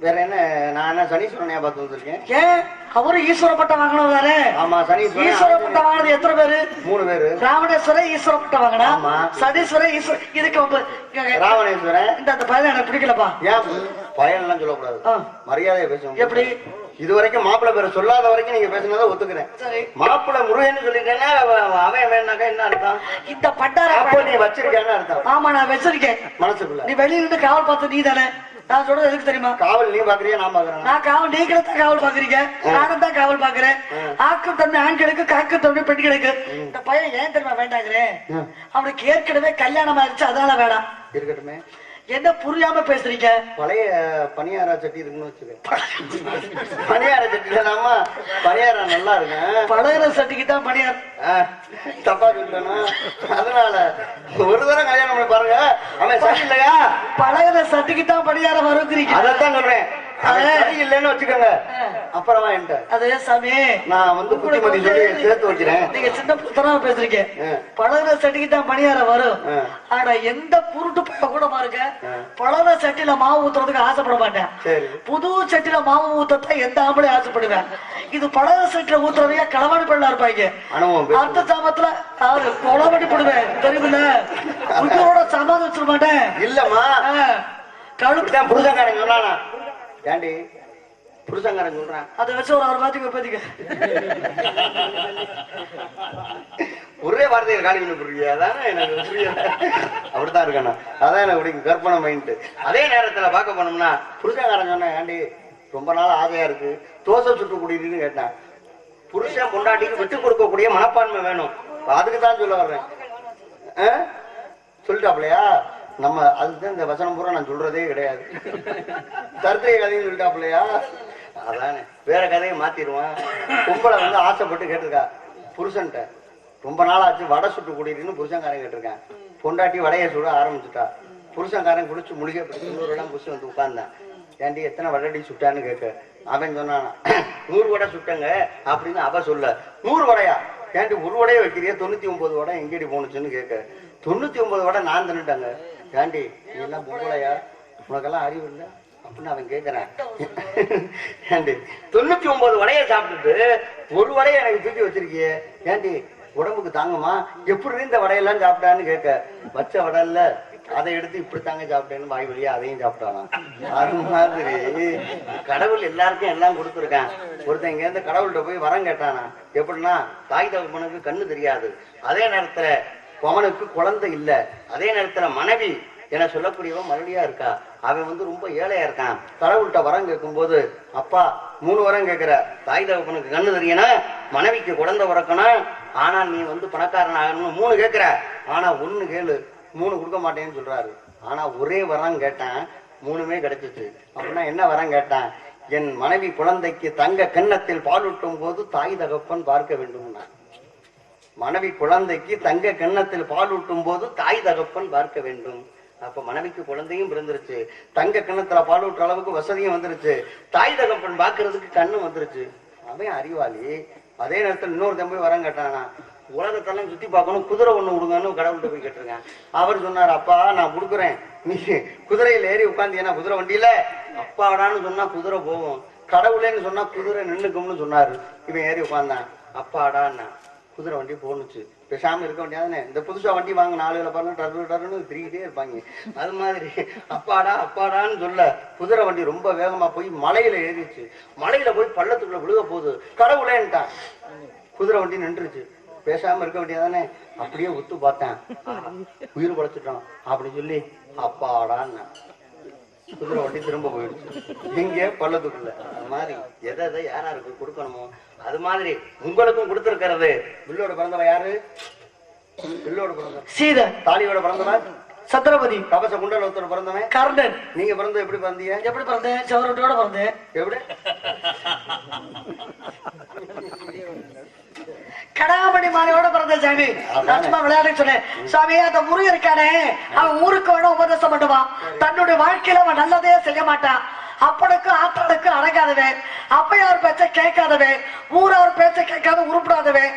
வேற என்ன, நான் என்ன சனீஸ்வரனையா பார்த்து வந்திருக்கேன்? ஏன் அவரு ஈஸ்வர பட்டம் வாங்கினதாரு? ஆமா, சனீஸ்வரன். ஈஸ்வர பட்டம் வாங்கினது எத்தனை பேரு? 3 பேரு. ராவணேஸ்வரன் ஈஸ்வர பட்டம் வாங்கினா, ஆமா. சனீஸ்வரன் ஈஸ்வர. இதுக்கு ராவணேஸ்வரன் அந்த பையன் எனக்கு பிடிக்கலப்பா. ஏன் பயன் எல்லாம் சொல்லக்கூடாது, மரியாதையை பேசுவோம். எப்படி? இது வரைக்கும் மாப்பிள்ளை பேரை சொல்லாத வரைக்கும் நீங்க பேசுனதை ஒத்துக்கிறேன். சரி, மாப்பிள்ளை முருகன்னு சொல்லிட்டேன்னா அவன் வேணாக்கா என்ன அர்த்தம்? இந்த பண்டார அப்போ நீ வச்சிருக்கேன்னு அர்த்தம். ஆமா, நான் வச்சிருக்கேன் மனசுக்குள்ள. நீ வெளியில இருந்து காவல் பார்த்து நீ தானே? நான் சொல்றது எதுக்கு தெரியுமா? காவல் நீ பாக்குறியா நான் பாக்குறேன்? நான் காவல், நீங்களும் தான் காவல் பாக்குறீங்க, நானும் தான் காவல் பாக்குறேன். ஆக்கும் தன்மை ஆண்களுக்கு, காக்கும் தன்மை பெண்களுக்கு. இந்த பையன் ஏன் தெரியுமா வேண்டாங்கிறேன்? அவனுக்கு ஏற்கனவே கல்யாணம் ஆயிடுச்சு, அதனால வேணாம். இருக்கட்டுமே. என்ன புரியாம பேசுறீங்க? பழைய பணியார சட்டி இருக்குன்னு வச்சுக்க. பணியார சட்டிலாமா? பணியாரம் நல்லா இருக்கும். பழகிற சட்டிக்கு தான் பணியார். தப்பா சொல்லிட்டேனா? அதனால ஒரு தடவை கல்யாணம் பண்ணி பாருங்க, அவன் சரி இல்லையா? பழகிற சட்டிக்கு தான் பணியாரம் வருங்கிறீங்க. அதான் சொல்றேன். சரி இல்லைன்னு வச்சுக்கோங்க, அப்புறமா என்கிட்ட அதே சாமி நான் வந்து புத்திமதி சொல்லி சேர்த்து வைக்கிறேன். நீங்க சின்ன புத்தரமா பேசுறீங்க. பழகிற சட்டிக்கு தான் பணியாரம் வரும். ஆனா எந்த குருட்டு பையன் கூட பாருங்க, பழகிற சட்டில மாவு ஊத்துறதுக்கு ஆசைப்பட மாட்டேன். புது சட்டில மாவு ஊத்தத்தான் எந்த ஆம்பளை ஆசைப்படுவேன். இது பழகிற சட்டில ஊத்துறதுக்கு களவாடி பெண்ணா இருப்பாங்க. அடுத்த சாமத்துல கொலவடி போடுவேன் தெரியுமில்ல, உங்களோட சமாதம் வச்சிட மாட்டேன். இல்லம்மா, கழுத்தான் புருஷங்காரன் சொன்னானா? ஏண்டி புருஷங்காரன் சொல்றான், அதை வச்சு ஒரு 6 மாதத்துக்கு பேதிக்க ஒரே வார்த்தையை காலி பண்ண புரியா? அதானே எனக்கு புரியல. அப்படித்தான் இருக்கானா? அதான் எனக்கு பிடிக்கும், கற்பனை மைண்ட். அதே நேரத்துல பார்க்க போனோம்னா புருஷங்காரன் சொன்னா, ஏண்டி ரொம்ப நாள் ஆசையா இருக்கு தோசை சுட்டு குடின்னு கேட்டான். புருஷன் பொண்டாட்டிக்கு விட்டு கொடுக்கக்கூடிய மனப்பான்மை வேணும். அதுக்கு தான் சொல்ல வர்றேன். சொல்லிட்டாப்லையா? நம்ம அதுதான் இந்த வசனம் பூரா நான் சொல்றதே கிடையாது. தர்த்திய கதையும் சொல்லிட்டாப்லையா? அதானே, வேற கதையை மாத்திடுவான். பொம்பளை வந்து ஆசைப்பட்டு கேட்டிருக்கா புருஷன்ட்ட, ரொம்ப நாள் ஆச்சு வடை சுட்டு குடின்னு புருஷன்காரன் கேட்டிருக்கேன். பொண்டாட்டி வடையை சுட ஆரம்பிச்சுட்டா. புருஷன்காரன் குடிச்சு முழுக பிடிச்சி புருஷன் வந்து உட்கார்ந்தான். ஏன்டி எத்தனை வடடி சுட்டான்னு கேட்க, அவன் சொன்னானா 100 வடை சுட்டங்க அப்படின்னு. அவ சொல்ல 100 வடையா? ஏன்டி ஒரு வடையை வைக்கிறிய? 99 வடை எங்கேடி போனுச்சுன்னு கேட்க, 99 வடை நான் தின்னுட்டாங்க. ஏண்டி நீ எல்லாம் பொம்பளையா, உனக்கெல்லாம் அறிவு இல்லை அப்படின்னு அவன் கேட்கிறான். ஏண்டி 99 வடையை சாப்பிட்டுட்டு ஒரு வடையை எனக்கு தூக்கி வச்சிருக்கிய, ஏண்டி உடம்புக்கு தாங்குமா? எப்படி இந்த வடையெல்லாம் சாப்பிட்டான்னு கேட்க, வச்ச வடை இல்ல அதை எடுத்து இப்படி தாங்க சாப்பிட்டேன்னு வாய் வழியா அதையும் சாப்பிட்டானா? அது மாதிரி கடவுள் எல்லாருக்கும் எல்லாம் கொடுத்துருக்கான். ஒருத்தன் இங்க இருந்து கடவுள்கிட்ட போய் வரம் கேட்டானா, எப்படின்னா தாய் தகப்பனுக்கு கண்ணு தெரியாது, அதே நேரத்துல அவனுக்கு குழந்தை இல்ல, அதே நேரத்துல மனைவி என சொல்லக்கூடியவன் மறுபடியா இருக்கா, அவன் வந்து ரொம்ப ஏழையா இருக்கான். கடவுள்கிட்ட வரம் கேட்கும் போது, அப்பா 3 வரம் கேட்கிற, தாய் தகப்பனுக்கு கண்ணு தெரியணும், மனைவிக்கு குழந்தை பிறக்கணும், ஆனா நீ வந்து பணக்காரன் ஆகணும்னு 3 கேட்கிற, ஆனா 1 கேளு 3 கொடுக்க மாட்டேன்னு சொல்றாரு. ஆனா ஒரே வரம் கேட்டான், 3மே கிடைச்சிச்சு. அப்படின்னா என்ன வரம் கேட்டான்? என் மனைவி குழந்தைக்கு தங்க கிண்ணத்தில் பாலூட்டும் போது தாய் தகப்பன் பார்க்க வேண்டும்னா. மனைவி குழந்தைக்கு தங்க கிண்ணத்தில் பாலூட்டும் போது தாய் தகப்பன் பார்க்க வேண்டும். அப்ப மனைவிக்கு குழந்தையும் பிறந்துருச்சு, தங்க கிண்ணத்துல பாலூட்டுற அளவுக்கு வசதியும் வந்துருச்சு, தாய் தகப்பன் பாக்குறதுக்கு கண்ணு வந்துருச்சு. அவன் அறிவாளி. அதே நேரத்தில் இன்னொரு தம்பி வரம் கேட்டானா, உலகத்தெல்லாம் சுத்தி பார்க்கணும், குதிரை ஒண்ணு விடுங்கன்னு கடவுள்கிட்ட போய் கேட்டிருக்கேன். அவர் சொன்னார், அப்பா நான் கொடுக்குறேன், நீ குதிரையில ஏறி உட்காந்தியனா குதிரை வண்டியில, அப்பாடான்னு சொன்னா குதிரை போகும், கடவுளேன்னு சொன்னா குதிரை நின்னுக்கும்னு சொன்னாரு. இவன் ஏறி உட்கார்ந்தான். அப்பாடான்னா குதிரை வண்டி போனுச்சு. பேசாம இருக்க வேண்டியதானே? இந்த புதுசா வண்டி வாங்க 4 வேலை பாருங்க டரு டருன்னு திரிக்கிட்டே இருப்பாங்க. அது மாதிரி அப்பாடா அப்பாடான்னு சொல்ல குதிரை வண்டி ரொம்ப வேகமா போய் மலையில ஏறிச்சு. மலையில போய் பள்ளத்துக்குள்ள விழுக போகுது. கடவுளேன்ட்டான். குதிரை வண்டி நின்றுச்சு. பேசாம இருக்க வேண்டியதானே? அப்படியே ஒத்து பார்த்தேன், உயிர் படைச்சிட்டோம் அப்படின்னு சொல்லி அப்பாடான்னு குதிரை வண்டி திரும்ப போயிடுச்சு. இங்க பள்ளத்துக்குள்ள. அது மாதிரி எதை யாராருக்கு கொடுக்கணுமோ அது மாதிரி உங்களுக்கும் கொடுத்திருக்கிறது. வில்லோட பிறந்தவ யாரு? வில்லோட பிறந்தவன் சீதை. தாலியோட பிறந்தவன் சத்ரபதி. கவச குண்டலத்தோட பிறந்தவன் கர்ணன். நீங்க பிறந்த எப்படி பிறந்தீங்க? எப்படி பிறந்தேன்? சவரொட்டியோட பிறந்தேன். எப்படி? கடாமணி மாலையோட பிறந்த சாமி. நான் விளையாட சொன்னேன் சாமி, அந்த முருகன் இருக்கானே அவன் ஊருக்கு வேணும் உபதேசம் பண்ணுவான், தன்னுடைய வாழ்க்கையில அவன் நல்லதே செய்ய மாட்டான். அப்பனுக்கும் ஆத்தாளுக்கும் அடங்காதவன், அப்பையார் பேச்ச கேட்காதவன், ஊரார் பேச்ச கேட்காத உருப்படாதவன்,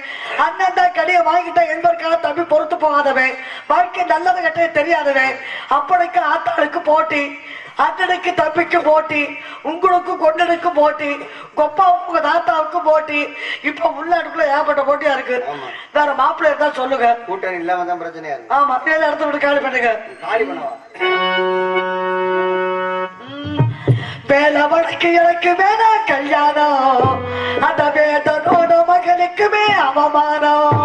அண்ணன் தான் கடியை வாங்கிட்ட என்பதற்காக தம்பி பொறுத்து போகாதவன், வாழ்க்கை நல்லது கெட்டது தெரியாதவன், அப்பனுக்கு ஆத்தாளுக்கு போட்டி, அண்ணனுக்கு தம்பிக்கு போட்டி, உங்களுக்கும் கொண்டனுக்கும் போட்டி, கொப்பாவுக்கும் உங்க தாத்தாவுக்கும் போட்டி. இப்ப உள்ள அடுக்குள்ள ஏகப்பட்ட போட்டியா இருக்கு. வேற மாப்பிள்ளை இருந்தா சொல்லுங்க. கூட்டணி இல்லாம தான் பிரச்சனையா இருக்கு. ஆமா, இடத்த விட்டு காலி பண்ணுங்க. காலி பண்ணுவா. வேலை வழக்கு எனக்கு வேணா கல்யாணம், அந்த வேதனோட மகனுக்குமே அவமானம்.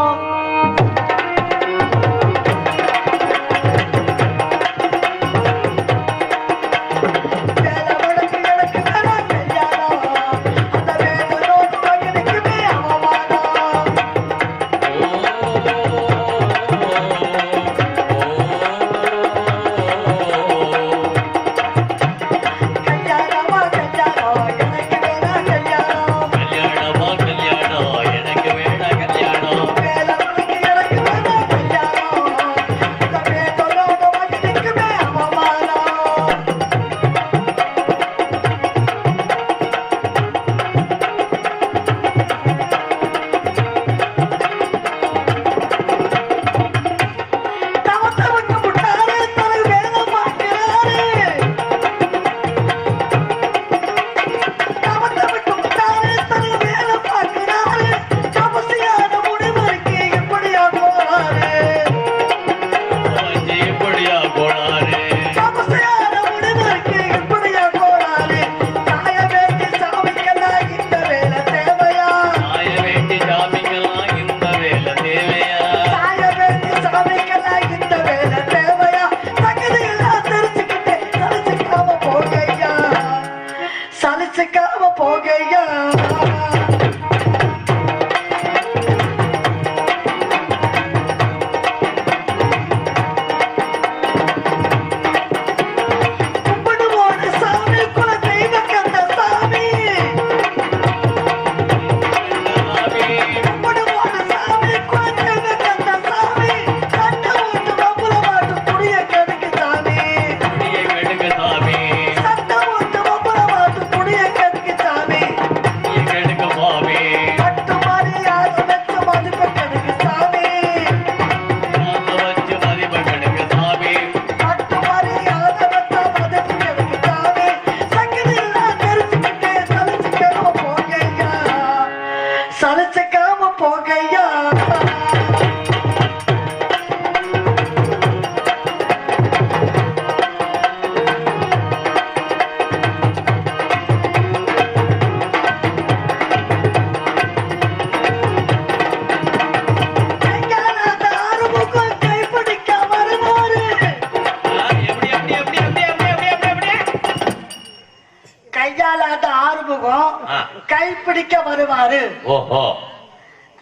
கைப்பிடிக்க வருவாரு. ஓஹோ,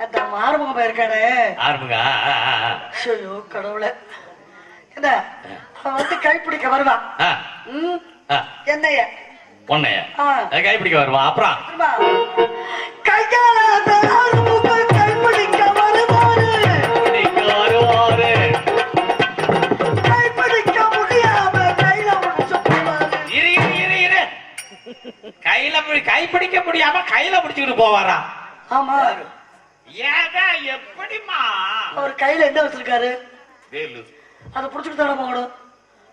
அந்த மாறுமுகம் இருக்கானே, கடவுள என்ன வந்து கைப்பிடிக்க வருவான். என்னைய உன்னைய கைப்பிடிக்க வருவான். அப்புறம் கையால கைப்பிடிக்க வருவாரு. கைப்பிடிக்க முடியாம கையில கைப்பிடிக்க முடியாம கையில பிடிச்சுக்கிட்டு போவாரா? ஆமா. ஏதா எப்படிமா? அவர் கையில என்ன வச்சிருக்காரு? வேலு. அதை புடிச்சுக்கிட்டு தானே போகணும்.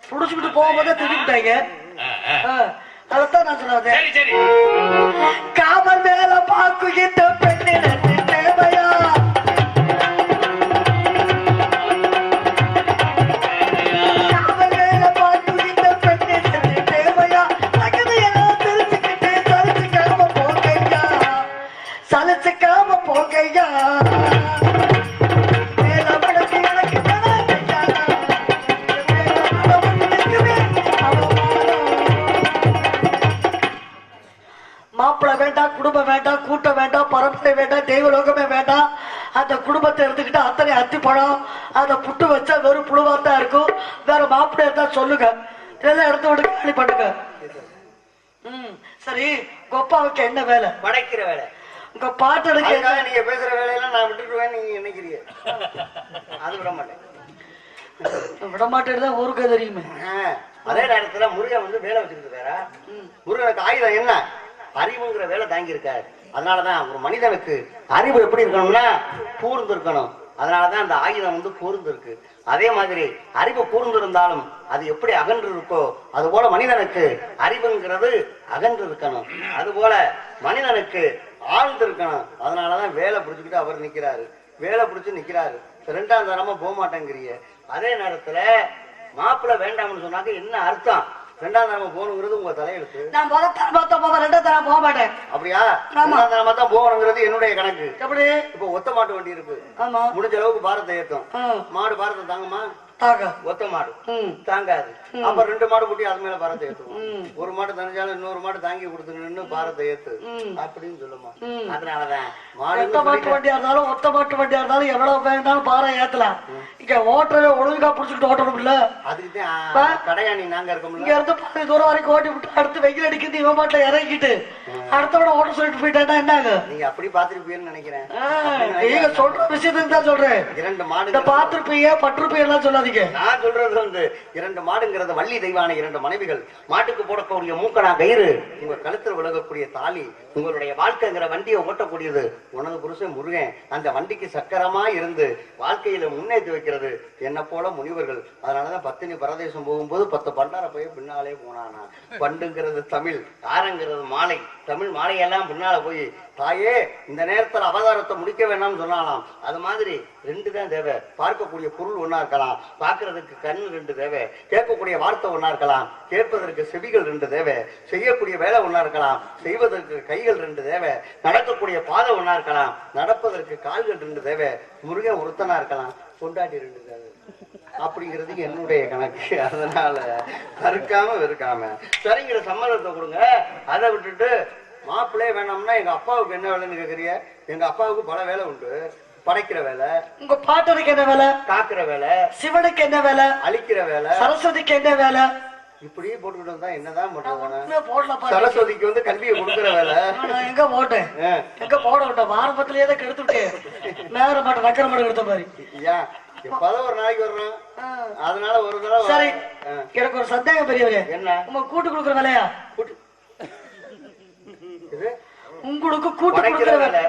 புடிச்சுக்கிட்டு போகும்போதே திரும்பிட்டாங்க. அதத்தான் நான் சொன்னேன். சரி சரி. காவல் மேல பாக்குகிட்ட பெண்ணினத்து தேவையா? காவல் மேல பாக்குகிட்ட பெண்ணினத்து தேவையா? தகுதியெல்லாம் தெரிஞ்சுக்கிட்டு சலிச்சுக்காம போகையா, சலிச்சுக்காம போகையா. மாப்பிள்ள வேண்டாம், குடும்பம் வேண்டாம், கூட்டம் வேண்டாம், பரம்பரை வேண்டாம், தெய்வலோகமே வேண்டாம். அந்த குடும்பத்தை எடுத்துக்கிட்டு அத்தனை அத்தி பழம் அதை புட்டு வச்சா வெறும் புழுவாத்தான் இருக்கும். வேற மாப்பிள்ளை இருந்தா சொல்லுங்க, இதெல்லாம் எடுத்து விட்டு காலி பண்ணுங்க. சரி, கொப்பாவுக்கு என்ன வேலை? படைக்கிற வேலை. உங்க பாட்டு எடுக்க நீங்க பேசுற வேலையெல்லாம் நான் விட்டுருவேன் நீங்க நினைக்கிறீங்க. அது விட மாட்டேன். விட மாட்டேன் தான் ஊருக்கு தெரியுமே. அதே நேரத்துல முருகன் வந்து வேலை வச்சுக்கிட்டு இருக்காரா? முருகனுக்கு ஆயுதம் என்ன? அறிவுங்கிற வேலை தாங்கி இருக்காரு. அதனாலதான் ஒரு மனிதனுக்கு அறிவு எப்படி இருக்கணும்னா கூர்ந்து இருக்கணும். அதனாலதான் அந்த ஆயுதம் வந்து கூர்ந்து இருக்கு. அதே மாதிரி அறிவு கூர்ந்து இருந்தாலும் அது எப்படி அகன்று இருக்கோ அது போல மனிதனுக்கு அறிவுங்கிறது அகன்று இருக்கணும். அது போல மனிதனுக்கு ஆழ்ந்து இருக்கணும். அதனாலதான் வேலை பிடிச்சுக்கிட்டு அவர் நிக்கிறாரு. வேலை பிடிச்சு நிக்கிறாரு. 2ஆம் தரமா போக மாட்டேங்கிறிய. அதே நேரத்துல மாப்பிள்ளை வேண்டாம்னு சொன்னாக்க என்ன அர்த்தம்? 2ஆம் தரமா போகணுங்கிறது உங்க தலையெழுத்து. நான் முதல் தரமா தான் போவேன், 2ஆம் தரமா போக மாட்டேன். அப்படியா? 2ஆம் தரமா தான் போகணுங்கிறது என்னுடைய கணக்கு. எப்படி? இப்ப ஒத்த மாட்டு வண்டி இருக்கு. ஆமா. முடிஞ்ச அளவுக்கு பாரத்தை ஏத்தும். மாடு பாரத்தை தாங்குமா? தாங்க. ஒத்த மாடு தாங்காது. அப்ப 2 மாடு கூட்டி அது மேல பாரத்தை ஏத்துவோம். ஒரு மாடு தனிஞ்சாலும் இன்னொரு மாடு தாங்கி கொடுத்துன்னு பாரத்தை ஏத்து அப்படின்னு சொல்லுமா. அதனாலதான் ஒத்த மாட்டு வண்டியா இருந்தாலும் ஒத்த மாட்டு வண்டியா இருந்தாலும் எவ்வளவு வேண்டாலும் பாறை ஏத்தலாம். இங்க ஓட்டுறவே ஒழுங்கா புடிச்சுட்டு ஓட்டணும் இல்ல. அதுக்குதான் கடையாணி நாங்க இருக்கோம். இங்க இருந்து பாதி தூரம் வரைக்கும் ஓட்டி விட்டு அடுத்து வெயில் அடிக்கிறது இவன் மாட்டுல இறங்கிட்டு அடுத்தவட ஓட்ட சொல்லிட்டு போயிட்டா என்னங்க? நீங்க அப்படி பாத்துருப்பீங்கன்னு நினைக்கிறேன். நீங்க சொல்ற விஷயத்துக்கு தான் சொல்றேன். 2 மாடு பாத்துருப்பீங்க பட்டிருப்பீங்க சொல்லாதீங்க. நான் சொல்றது வந்து 2 மாடுங்கிறது வள்ளி தெய்வான 2 மனைவிகள். மாட்டுக்கு போடக்கூடிய மூக்கணா கயிறு, உங்க கழுத்துல விலகக்கூடிய தாலி, உங்களுடைய வாழ்க்கைங்கிற வண்டியை ஓட்டக்கூடியது உனது புருஷன் முருகன். அந்த வண்டிக்கு சக்கரமா இருந்து வாழ்க்கையில முன்னேற்றி வைக்கிறது என்ன போல முனிவர்கள். அதனாலதான் பத்தினி பரதேசம் போகும்போது 10 பண்டார போய் பின்னாலே போனானா. பண்டுங்கிறது தமிழ், ஆரங்கிறது மாலை. தமிழ் மாலையெல்லாம் பின்னால போய் தாயே இந்த நேரத்துல அவதாரத்தை முடிக்க வேண்டாம்னு சொன்னாலாம். அது மாதிரி 2 தான் தேவை. பார்க்கக்கூடிய பொருள் ஒன்னா இருக்கலாம், பார்க்கறதுக்கு கண் 2 தேவை, கேட்கக்கூடிய வார்த்தை ஒன்னா இருக்கலாம், கேட்பதற்கு செவிகள் 2 தேவை, செய்யக்கூடிய வேலை ஒன்னா இருக்கலாம், செய்வதற்கு கைகள் 2 தேவை, நடக்கக்கூடிய பாதை ஒன்னா இருக்கலாம், நடப்பதற்கு கால்கள் 2 தேவை. முருகன் ஒருத்தனா இருக்கலாம், கொண்டாடி 2 தேவை. அப்படிங்கிறது என்னுடைய கணக்கு. அதனால கருக்காம வெறுக்காம சரிங்கிற சம்மதத்தை கொடுங்க. அதை விட்டுட்டு மாப்பிள்ளையே வேணாம்னா எங்க அப்பாவுக்கு என்ன வேலைன்னு கேக்குறிய? எங்க அப்பாவுக்கு பல வேலை உண்டு. படைக்கிற வேலை, உங்க பாட்டனுக்கு என்ன வேலை? காக்குற வேலை, சிவனுக்கு என்ன வேலை? அழிக்கிற வேலை, சரஸ்வதிக்கு என்ன வேலை? இப்படியே போட்டுக்கிட்டு வந்தா என்னதான் பண்றது? போடலாம். சரஸ்வதிக்கு வந்து கல்வியை கொடுக்கிற வேலை. எங்க போட்டேன்? எங்க போட விட்டேன்? ஆரம்பத்திலேயே தான் கெடுத்து விட்டேன். நேர மாட்டேன், நக்கர மாட்டேன் எடுத்த மாதிரி. ஏன் எப்பதான் ஒரு நாளைக்கு வர்றோம். அதனால ஒரு தடவை சரி. எனக்கு ஒரு சந்தேகம் பெரியவரே. என்ன? உங்க கூட்டு கொடுக்குற வேலையா? உங்களுக்கு கூட்டு கொடுக்கிற வேலை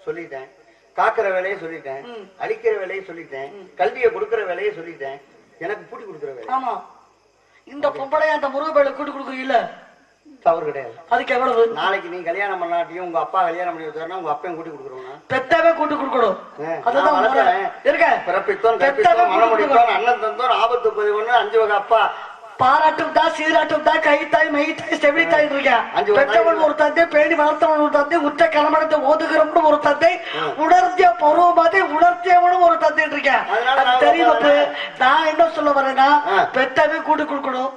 சொல்லிட்டேன். காக்குற வேலையை சொல்லிட்டேன், அழிக்கிற வேலையை சொல்லிட்டேன், கல்வியை கொடுக்கிற வேலையை சொல்லிட்டேன். எனக்கு கூட்டி கொடுக்கிற வேலை. ஆமா. இந்த பொம்பளை அந்த முருகப்பேல கூட்டு கொடுக்குறீல்ல, தவறு கிடையாது. அதுக்கு எவ்வளவு? நாளைக்கு நீ கல்யாணம் பண்ணாட்டியும் உங்க அப்பா கல்யாணம் பண்ணி வச்சாருன்னா உங்க அப்பையும் கூட்டி கொடுக்குறோம். பெத்தாவே கூட்டு கொடுக்கணும். அதுதான் இருக்க. பிறப்பித்தோன் கற்பித்தோன் மனமுடித்தோன் அண்ணன் தந்தோன் ஆபத்து பதிவுன்னு 5 வகை அப்பா. பாராட்டும் தான், சீராட்டும் தான், கைத்தாய் மெய்த்தாய் செவிலித்தாய் இருக்கேன். பெற்றவன் ஒரு தந்தை, பேணி வளர்த்தவன் ஒரு தந்தை, உற்ற கலமனத்தை ஓதுகிறவனும் ஒரு தந்தை, உணர்த்திய பருவமாதி உணர்த்தியவனும் ஒரு தந்தை இருக்கேன். தெரியுமா? நான் என்ன சொல்ல வரேன்னா, பெத்தவே கூட்டு கொடுக்கணும்,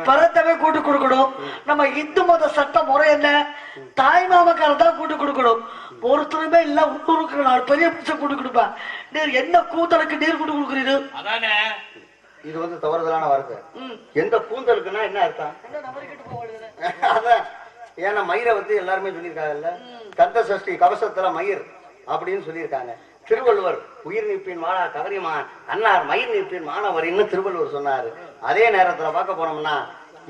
பரத்தவே கூட்டு கொடுக்கணும். நம்ம இந்து மத சட்ட முறை என்ன? தாய் மாமக்காரன் தான் கூட்டு கொடுக்கணும். ஒருத்தருமே இல்ல, உள்ளூருக்கு 4 பெரிய பிடிச்ச கூட்டு கொடுப்பேன். நீர் என்ன கூத்தலுக்கு நீர் கூட்டு கொடுக்குறீரு? அதானே இது வந்து தவறுதலான வார்த்தை. எந்த கூந்தலுக்குன்னா என்ன அர்த்தம்? அதான் ஏன்னா மயிரை வந்து எல்லாருமே சொல்லியிருக்காங்கல்ல. கந்த சஷ்டி கவசத்துல மயிர் அப்படின்னு சொல்லியிருக்காங்க. திருவள்ளுவர் உயிர் நீப்பின் மாணா கவரிமான், அன்னார் மயிர் நீப்பின் மாணவரின்னு திருவள்ளுவர் சொன்னாரு. அதே நேரத்துல பார்க்க போனோம்னா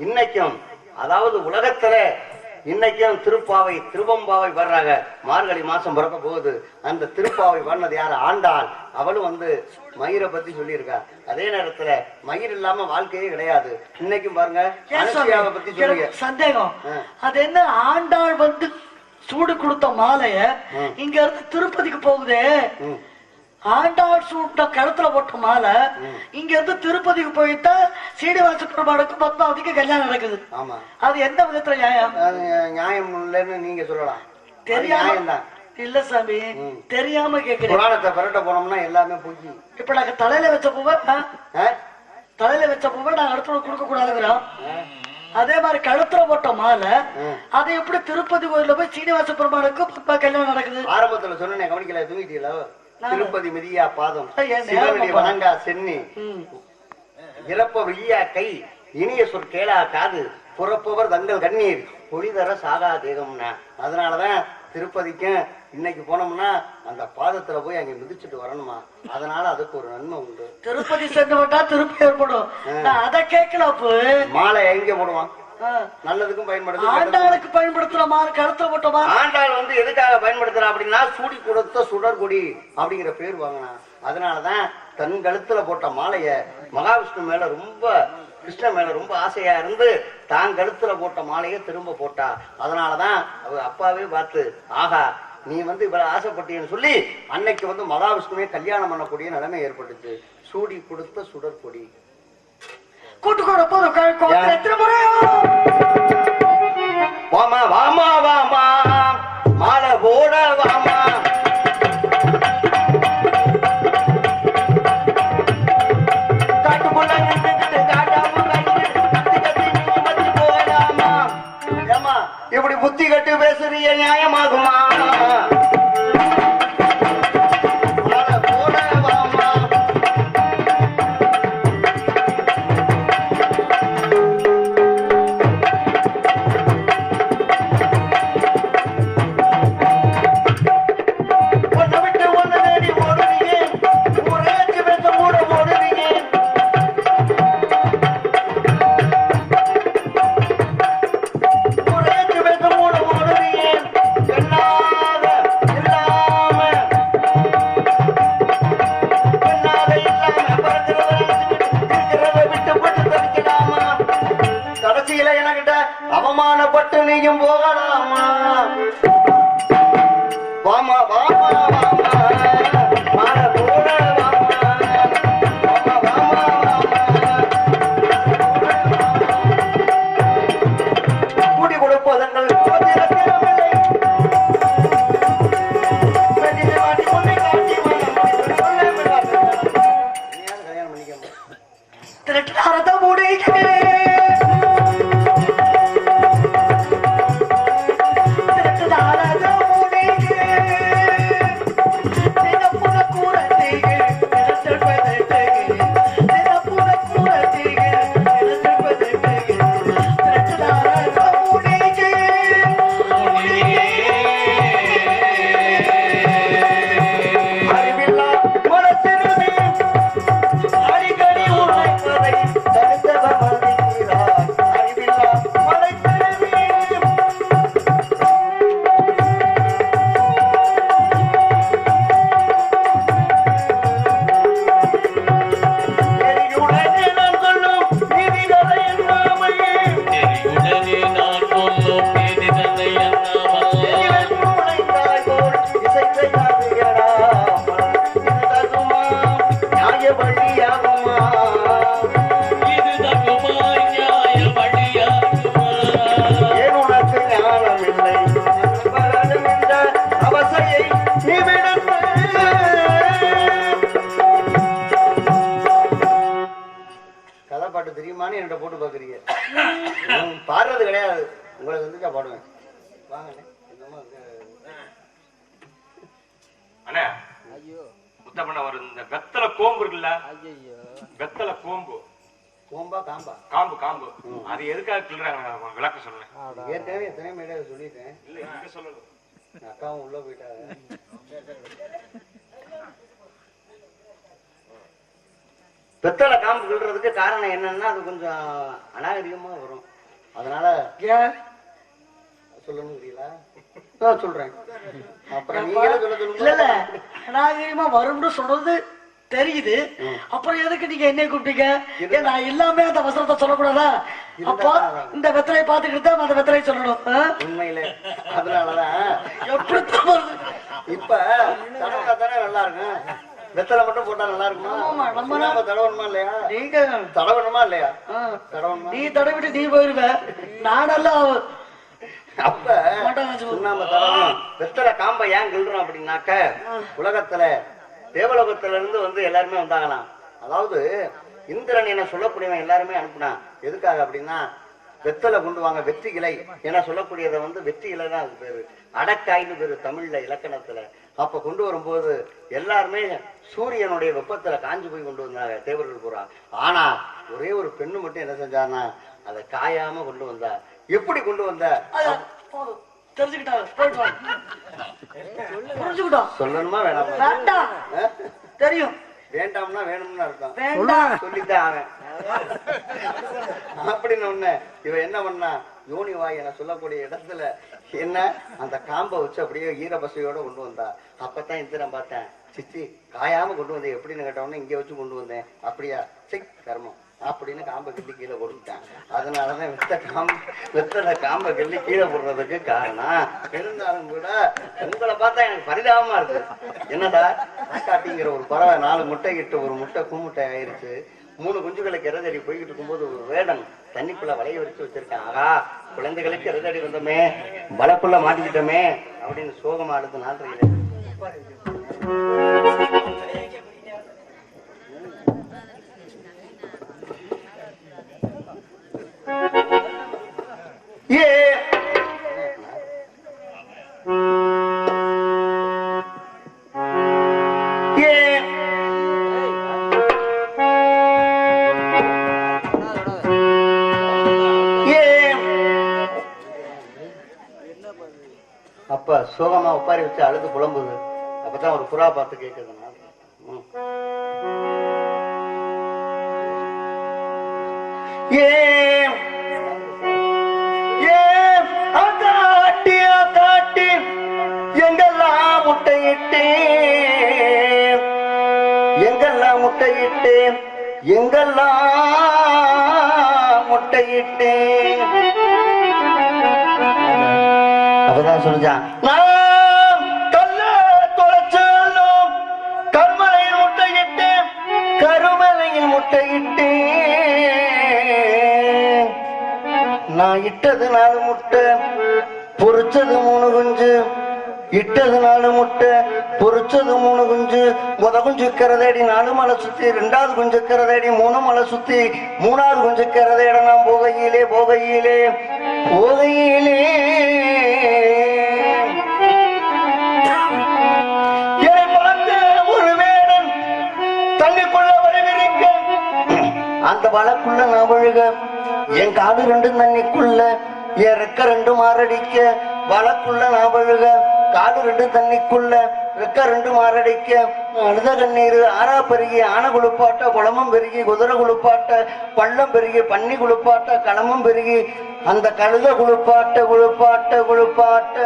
இன்னைக்கும், அதாவது உலகத்துல இன்னைக்கும் திருப்பாவை திருவம்பாவை வர்றாங்க. மார்கழி மாசம் பிறக்க போகுது. அந்த திருப்பாவை பண்ணது யாரு? ஆண்டாள். அவளும் வந்து மயிரை பத்தி சொல்லியிருக்கா. அதே நேரத்துல மயிர் இல்லாம வாழ்க்கையே கிடையாது. இன்னைக்கும் பாருங்க அனுசூயாவை பத்தி சொல்லுங்க. சந்தேகம் அது என்ன? ஆண்டாள் வந்து சூடு கொடுத்த மாலைய இங்க இருந்து திருப்பதிக்கு போகுதே, ஆண்டாள் சூட்ட கழுத்துல போட்ட மாலை இங்க இருந்து திருப்பதிக்கு போயிட்டா சீனிவாச பெருமாளுக்கு பத்மாவதிக்கு கல்யாணம் நடக்குது. ஆமா. அது எந்த விதத்துல நியாயம்? நியாயம் இல்லைன்னு நீங்க சொல்லலாம். தெரியாம இல்ல சாமி, தெரியாம கேக்குறேன். புராணத்தை பரட்ட போனோம்னா எல்லாமே போய் இப்ப நாங்க தலையில வச்ச பூவை நாங்க அடுத்த கொடுக்க கூடாதுங்கிறோம். அதே மாதிரி கழுத்துல போட்ட மாலை அதை எப்படி திருப்பதி கோயில போய் சீனிவாச பெருமாளுக்கு பத்மா கல்யாணம் நடக்குது? ஆரம்பத்துல சொன்ன கவனிக்கல, தூங்கிட்டீங்களா? திருப்பதி மிதியா பாதம், சிவனடி வணங்கா சென்னி, இறப்ப வெய்யா கை, இனிய சொற் கேளா காது, புறப்பவர் தங்கள் கண்ணீர், பொழிதர சாகா தேகம்னா. அதனாலதான் திருப்பதிக்கும் இன்னைக்கு போனோம்னா அந்த பாதத்துல போய் அங்க மிதிச்சுட்டு வரணுமா, அதனால அதுக்கு ஒரு நன்மை உண்டு. திருப்பதி சென்று விட்டா திருப்பி ஏற்படும். நான் அதை கேட்கல. அப்போ மாலை எங்க போடுவான்? நல்லதுக்கும் பயன்படுது. ஆண்டாளுக்கு பயன்படுத்துறமா, கருத்துல போட்டோமா? ஆண்டாள் வந்து எதுக்காக பயன்படுத்துறா அப்படின்னா சூடி கொடுத்த சுடர்கொடி அப்படிங்கிற பேர் வாங்கினா. அதனாலதான் தன் கழுத்துல போட்ட மாலைய மகாவிஷ்ணு மேல ரொம்ப, கிருஷ்ணன் மேல ரொம்ப ஆசையா இருந்து தான் கழுத்துல போட்ட மாலைய திரும்ப போட்டா. அதனாலதான் அவ அப்பாவே பார்த்து, ஆகா நீ வந்து இவ்வளவு ஆசைப்பட்டீன்னு சொல்லி அன்னைக்கு வந்து மகாவிஷ்ணுவே கல்யாணம் பண்ணக்கூடிய நிலைமை ஏற்பட்டுச்சு. சூடி கொடுத்த சுடர்கொடி. கூட்டுக்கோட போதும் எத்தனை முறையோ வாமா வாமா வாமா மாலை போட வாமா. காட்டுக்குள்ள நின்றுட்டு காட்டாம கத்தி போகலாமா? ஏமா இப்படி புத்தி கட்டு பேசுறிய நியாயமாகுமா? அவமானப்பட்டு நீயும் போகலாமா? வாமா வாமா வாமா மாலை போட வாமா. வாமா வாமா கூடி கொடுப்பதங்கள் கல்யாணம் பண்ணிக்க திரட்டாரத முடிக்கிறேன். தெரியுமான்னு என்கிட்ட போட்டு பாக்குறீங்க. பாடுறது கிடையாது, உங்களுக்கு வந்துச்சா பாடுவேன். வாங்க அண்ணா, முத்தப்பண்ண ஒரு இந்த வெத்தலை கோம்பு இருக்குல்ல, வெத்தலை கோம்பு, கோம்பா காம்பா? காம்பு காம்பு. அது எதுக்காக கிள்றாங்க விளக்க சொல்லுங்க. ஏற்கனவே எத்தனை மேட சொல்லிட்டேன். இல்ல இங்க சொல்லணும். அக்காவும் உள்ள போயிட்டாங்க. வெத்தலை காம்பு கிள்றதுக்கு காரணம் என்னன்னா அது கொஞ்சம் அநாகரிகமா வரும். அதனால சொல்லணும் தெரியல, சொல்றேன். அப்புறம் இல்ல அநாகரிகமா வரும்னு சொல்றது தெரியுது. அப்புறம் எதுக்கு நீங்க என்னை கூப்பிட்டீங்க? நான் எல்லாமே அந்த வசனத்தை சொல்லக்கூடாதா? அப்போ இந்த வெத்தலையை பார்த்துக்கிட்டு தான் அந்த வெத்தலையை சொல்லணும். உண்மையில அதனாலதான் எப்படி இப்ப தடவை தானே நல்லா இருக்கும். வெத்தலை மட்டும் போட்டா நல்லா இருக்குமா? நம்ம தடவணுமா இல்லையா? நீங்க தடவணுமா இல்லையா? தடவணுமா? நீ தடவிட்டு நீ போயிருவ, நானெல்லாம் அப்ப சுண்ணாம்பு தடவணும். வெத்தலை காம்பை ஏன் கிள்றோம் அப்படின்னாக்க, உலகத்துல தேவலோகத்துல இருந்து வந்து எல்லாருமே வந்தாங்களாம். அதாவது இந்திரன் என சொல்லக்கூடியவன் எல்லாருமே அனுப்புனான். எதுக்காக அப்படின்னா, வெத்தலை கொண்டு வாங்க, வெற்றி இலை என சொல்லக்கூடியதை வந்து வெற்றி இலை தான் அது பேரு. அடக்காய்னு பேரு தமிழ்ல இலக்கணத்துல. அப்ப கொண்டு வரும்போது எல்லாருமே சூரியனுடைய வெப்பத்துல காஞ்சு போய் கொண்டு வந்தாங்க தேவர்கள் பூரா. ஆனா ஒரே ஒரு பெண்ணு மட்டும் என்ன செஞ்சான்னா, அதை காயாம கொண்டு வந்தா. எப்படி கொண்டு வந்த? தெரிஞ்சுக்கிட்டாங்க. போயிட்டு வா. புரிஞ்சுக்கிட்டோம். சொல்லணுமா வேணாமா? வேண்டாம். தெரியும். வேண்டாம்னா வேணும்னு அர்த்தம். வேண்டாம். சொல்லித்தான் அவன் அப்படின்னு ஒண்ணு. இவன் என்ன பண்ணா, யோனி வாய் என சொல்லக்கூடிய இடத்துல என்ன அந்த காம்பை வச்சு அப்படியே ஈரபசையோட கொண்டு வந்தா. அப்பதான் இந்திரன் பார்த்தேன், சிச்சி காயாம கொண்டு வந்தேன் எப்படின்னு கேட்டவொடனே இங்க வச்சு கொண்டு வந்தேன். அப்படியா, சிக் கர்மம் அப்படின்னு காம்பை கிள்ளி கீழே போட்டுட்டான். அதனாலதான் வெத்தலை காம்பை கிள்ளி கீழே போடுறதுக்கு காரணம். இருந்தாலும் கூட உங்களை பார்த்தா எனக்கு பரிதாபமா இருக்கு. என்னடா காட்டிங்கிற ஒரு பறவை 4 முட்டை இட்டு ஒரு முட்டை கூமுட்டை ஆயிருச்சு. 3 குஞ்சுகளுக்கு இறதடி போய்கிட்டு இருக்கும்போது ஒரு வேடன் தண்ணிக்குள்ள வலைய விரிச்சு வச்சிருக்கேன். ஆகா, குழந்தைகளுக்கு இறதடி வந்தோமே, வலைக்குள்ள மாட்டிக்கிட்டோமே அப்படின்னு சோகமா அடுத்த நாள் அப்ப சோகமா உப்பாரி வச்சு அழுது புலம்புது. அப்பதான் ஒரு புறா பார்த்து கேக்குது, எங்கெல்லாம் முட்டையிட்டு எங்கெல்லாம் முட்டையிட்டு எங்கெல்லாம் முட்டையிட்டு அப்பதான் சொல்லிச்சான், நான் கல்ல தொலைச்சாலும் கருமலையில் முட்டையிட்டு கருமலையில் முட்டையிட்டு நான் இட்டது 4 முட்டை பொறிச்சது 3 குஞ்சு. இட்டது 4 முட்டை பொறிச்சது 3 குஞ்சு. முத குஞ்சு கரதேடி 4 மலை சுத்தி, 2வது குஞ்சு கரதேடி 3 மலை சுத்தி, 3வது குஞ்சு கரதேட நான் போகையிலே போகையிலே போகையிலே என்னை பார்த்து ஒரு வேடன் தண்ணிக்குள்ள வரவிருக்க, அந்த வலைக்குள்ள நான் விழுக, என் காது 2 தண்ணிக்குள்ள, என் ரெக்க 2 மாரடிக்க, வலைக்குள்ள நான் விழுக, காது 2 தண்ணிக்குள்ள, ரெக்க 2 மாரடிக்க, அழுத கண்ணீர் ஆறா பெருகி ஆனை குளிப்பாட்ட, குளமும் பெருகி குதிரை குளிப்பாட்ட, பள்ளம் பெருகி பன்னி குளிப்பாட்ட, களமும் பெருகி அந்த கழுத குளிப்பாட்ட குளிப்பாட்ட குளிப்பாட்ட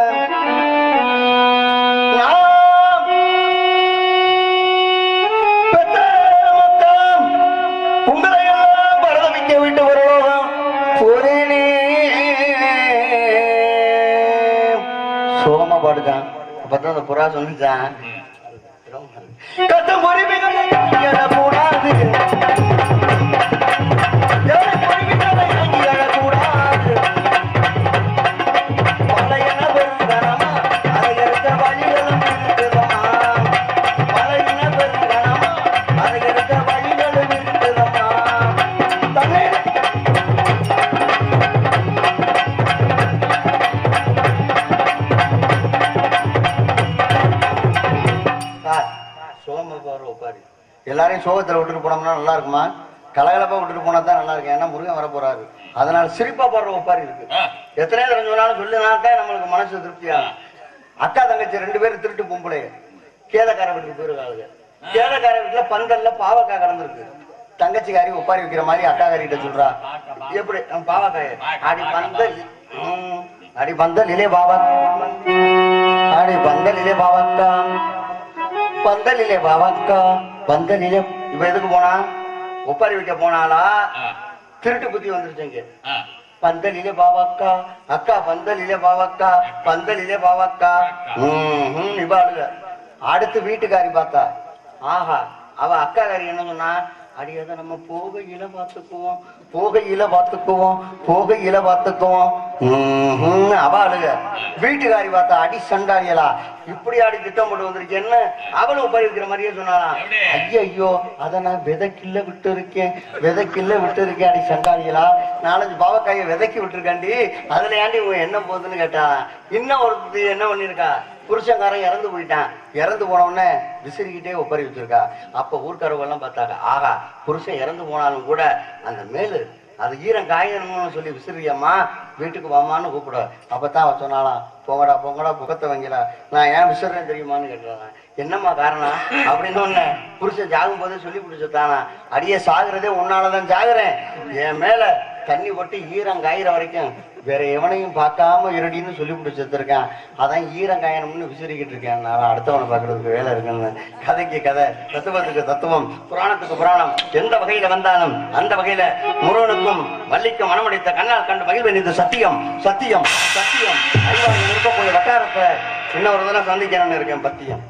உங்களை எல்லாம் பரதமிக்க விட்டு வருவோம் போரேனே. சோகமா பாடுதான். அப்பதான் அந்த புறா சொல்லிச்சான், கத்த பொறுமைகளை கூடாது, பழையன பெருங்கணமா அதை எடுத்த வழிகளும் இருக்குதமா, பழையன பெருங்கணமா அதை எடுத்த வழிகளும் இருக்குதமா. எல்லாரையும் சோகத்துல விட்டுட்டு போனோம்னா நல்லா இருக்குமா? கலகலப்பா விட்டுட்டு போனா தான் நல்லா இருக்கு. ஏன்னா முருகன் வர போறாரு. அதனால சிரிப்பா பாடுற ஒப்பாரி இருக்கு. எத்தனை தடவை சொன்னாலும் சொல்லினால்தான் நம்மளுக்கு மனசு திருப்தியா. அக்கா தங்கச்சி 2 பேரும் திருட்டு பொம்பளை கேதக்கார வீட்டுக்கு போயிருக்காங்க. கேதக்கார வீட்டுல பந்தல்ல பாவக்காய் கடந்திருக்கு. தங்கச்சிக்காரி ஒப்பாரி வைக்கிற மாதிரி அக்காக்காரி கிட்ட சொல்றா, எப்படி பாவக்காய் அடி பந்தல் அடி பந்தல் இலே பாவா அடி பந்தல் இலே பாவக்கா பந்தலிலே பாவக்கா பந்தலிலே. இப்ப எதுக்கு போனா? ஒப்பாரி வைக்க போனாலா? திருட்டு புத்தி வந்துருச்சுங்க. பந்தலிலே பாவக்கா அக்கா பந்தலிலே பாவக்கா பந்தலிலே பாவக்கா இவாளுங்க. அடுத்து வீட்டுக்காரி பார்த்தா, ஆஹா அவ அக்காக்காரி என்ன சொன்னா, அடியாத நம்ம போகையில பார்த்துக்குவோம் போகையில பார்த்துக்குவோம் போகையில பார்த்துக்குவோம் அவளுக. வீட்டுக்காரி பார்த்தா, அடி சண்டாளியலா இப்படி ஆடி திட்டம் போட்டு வந்திருக்கு என்ன? அவளும் உபயோகிக்கிற மாதிரியே சொன்னாலாம், ஐயோ அத நான் விதைக்கில்ல விட்டு இருக்கேன் விதைக்கில்ல விட்டு இருக்கேன் அடி சண்டாளியலா. 4-5 பாவக்காயை விதைக்கி விட்டுருக்காண்டி, அதுல ஏண்டி உங்க என்ன போகுதுன்னு கேட்டா, இன்னும் ஒரு என்ன பண்ணிருக்கா, புருஷங்காரன் இறந்து போயிட்டான். இறந்து போன உடனே விசிறிக்கிட்டே ஒப்பறி வச்சிருக்கா. அப்ப ஊர்க்காரவங்க எல்லாம் பார்த்தாங்க, ஆகா புருஷன் இறந்து போனாலும் கூட அந்த மேலு அது ஈரம் காயணும்னு சொல்லி விசிறியம்மா வீட்டுக்கு வாமான்னு கூப்பிட. அப்பதான் அவ சொன்னாலாம், போங்கடா போங்கடா புகத்தை வாங்கிடா. நான் ஏன் விசிறேன் தெரியுமான்னு கேட்டான். என்னம்மா காரணம் அப்படின்னு ஒண்ணு புருஷன் ஜாகும் போதே சொல்லி பிடிச்சதானா, அடியே சாகுறதே உன்னாலதான் ஜாகுறேன், என் மேல தண்ணி போட்டு ஈரம் காயிற வரைக்கும் வேற எவனையும் பார்க்காம இருடின்னு சொல்லி பிடிச்சிருக்கேன், அதான் ஈரம் காயணும்னு விசிறிக்கிட்டு இருக்கேன். நான் அடுத்தவனை பார்க்கறதுக்கு வேலை இருக்குன்னு. கதைக்கு கதை, தத்துவத்துக்கு தத்துவம், புராணத்துக்கு புராணம், எந்த வகையில வந்தாலும் அந்த வகையில முருகனுக்கும் வள்ளிக்கும் மனமடைத்த கண்ணால் கண்டு மகிழ்வன். இது சத்தியம் சத்தியம் சத்தியம். அறிவாளி இருக்கக்கூடிய வட்டாரத்தை இன்னொரு தடவை சந்திக்கணும்னு இருக்கேன். பத்தியம்.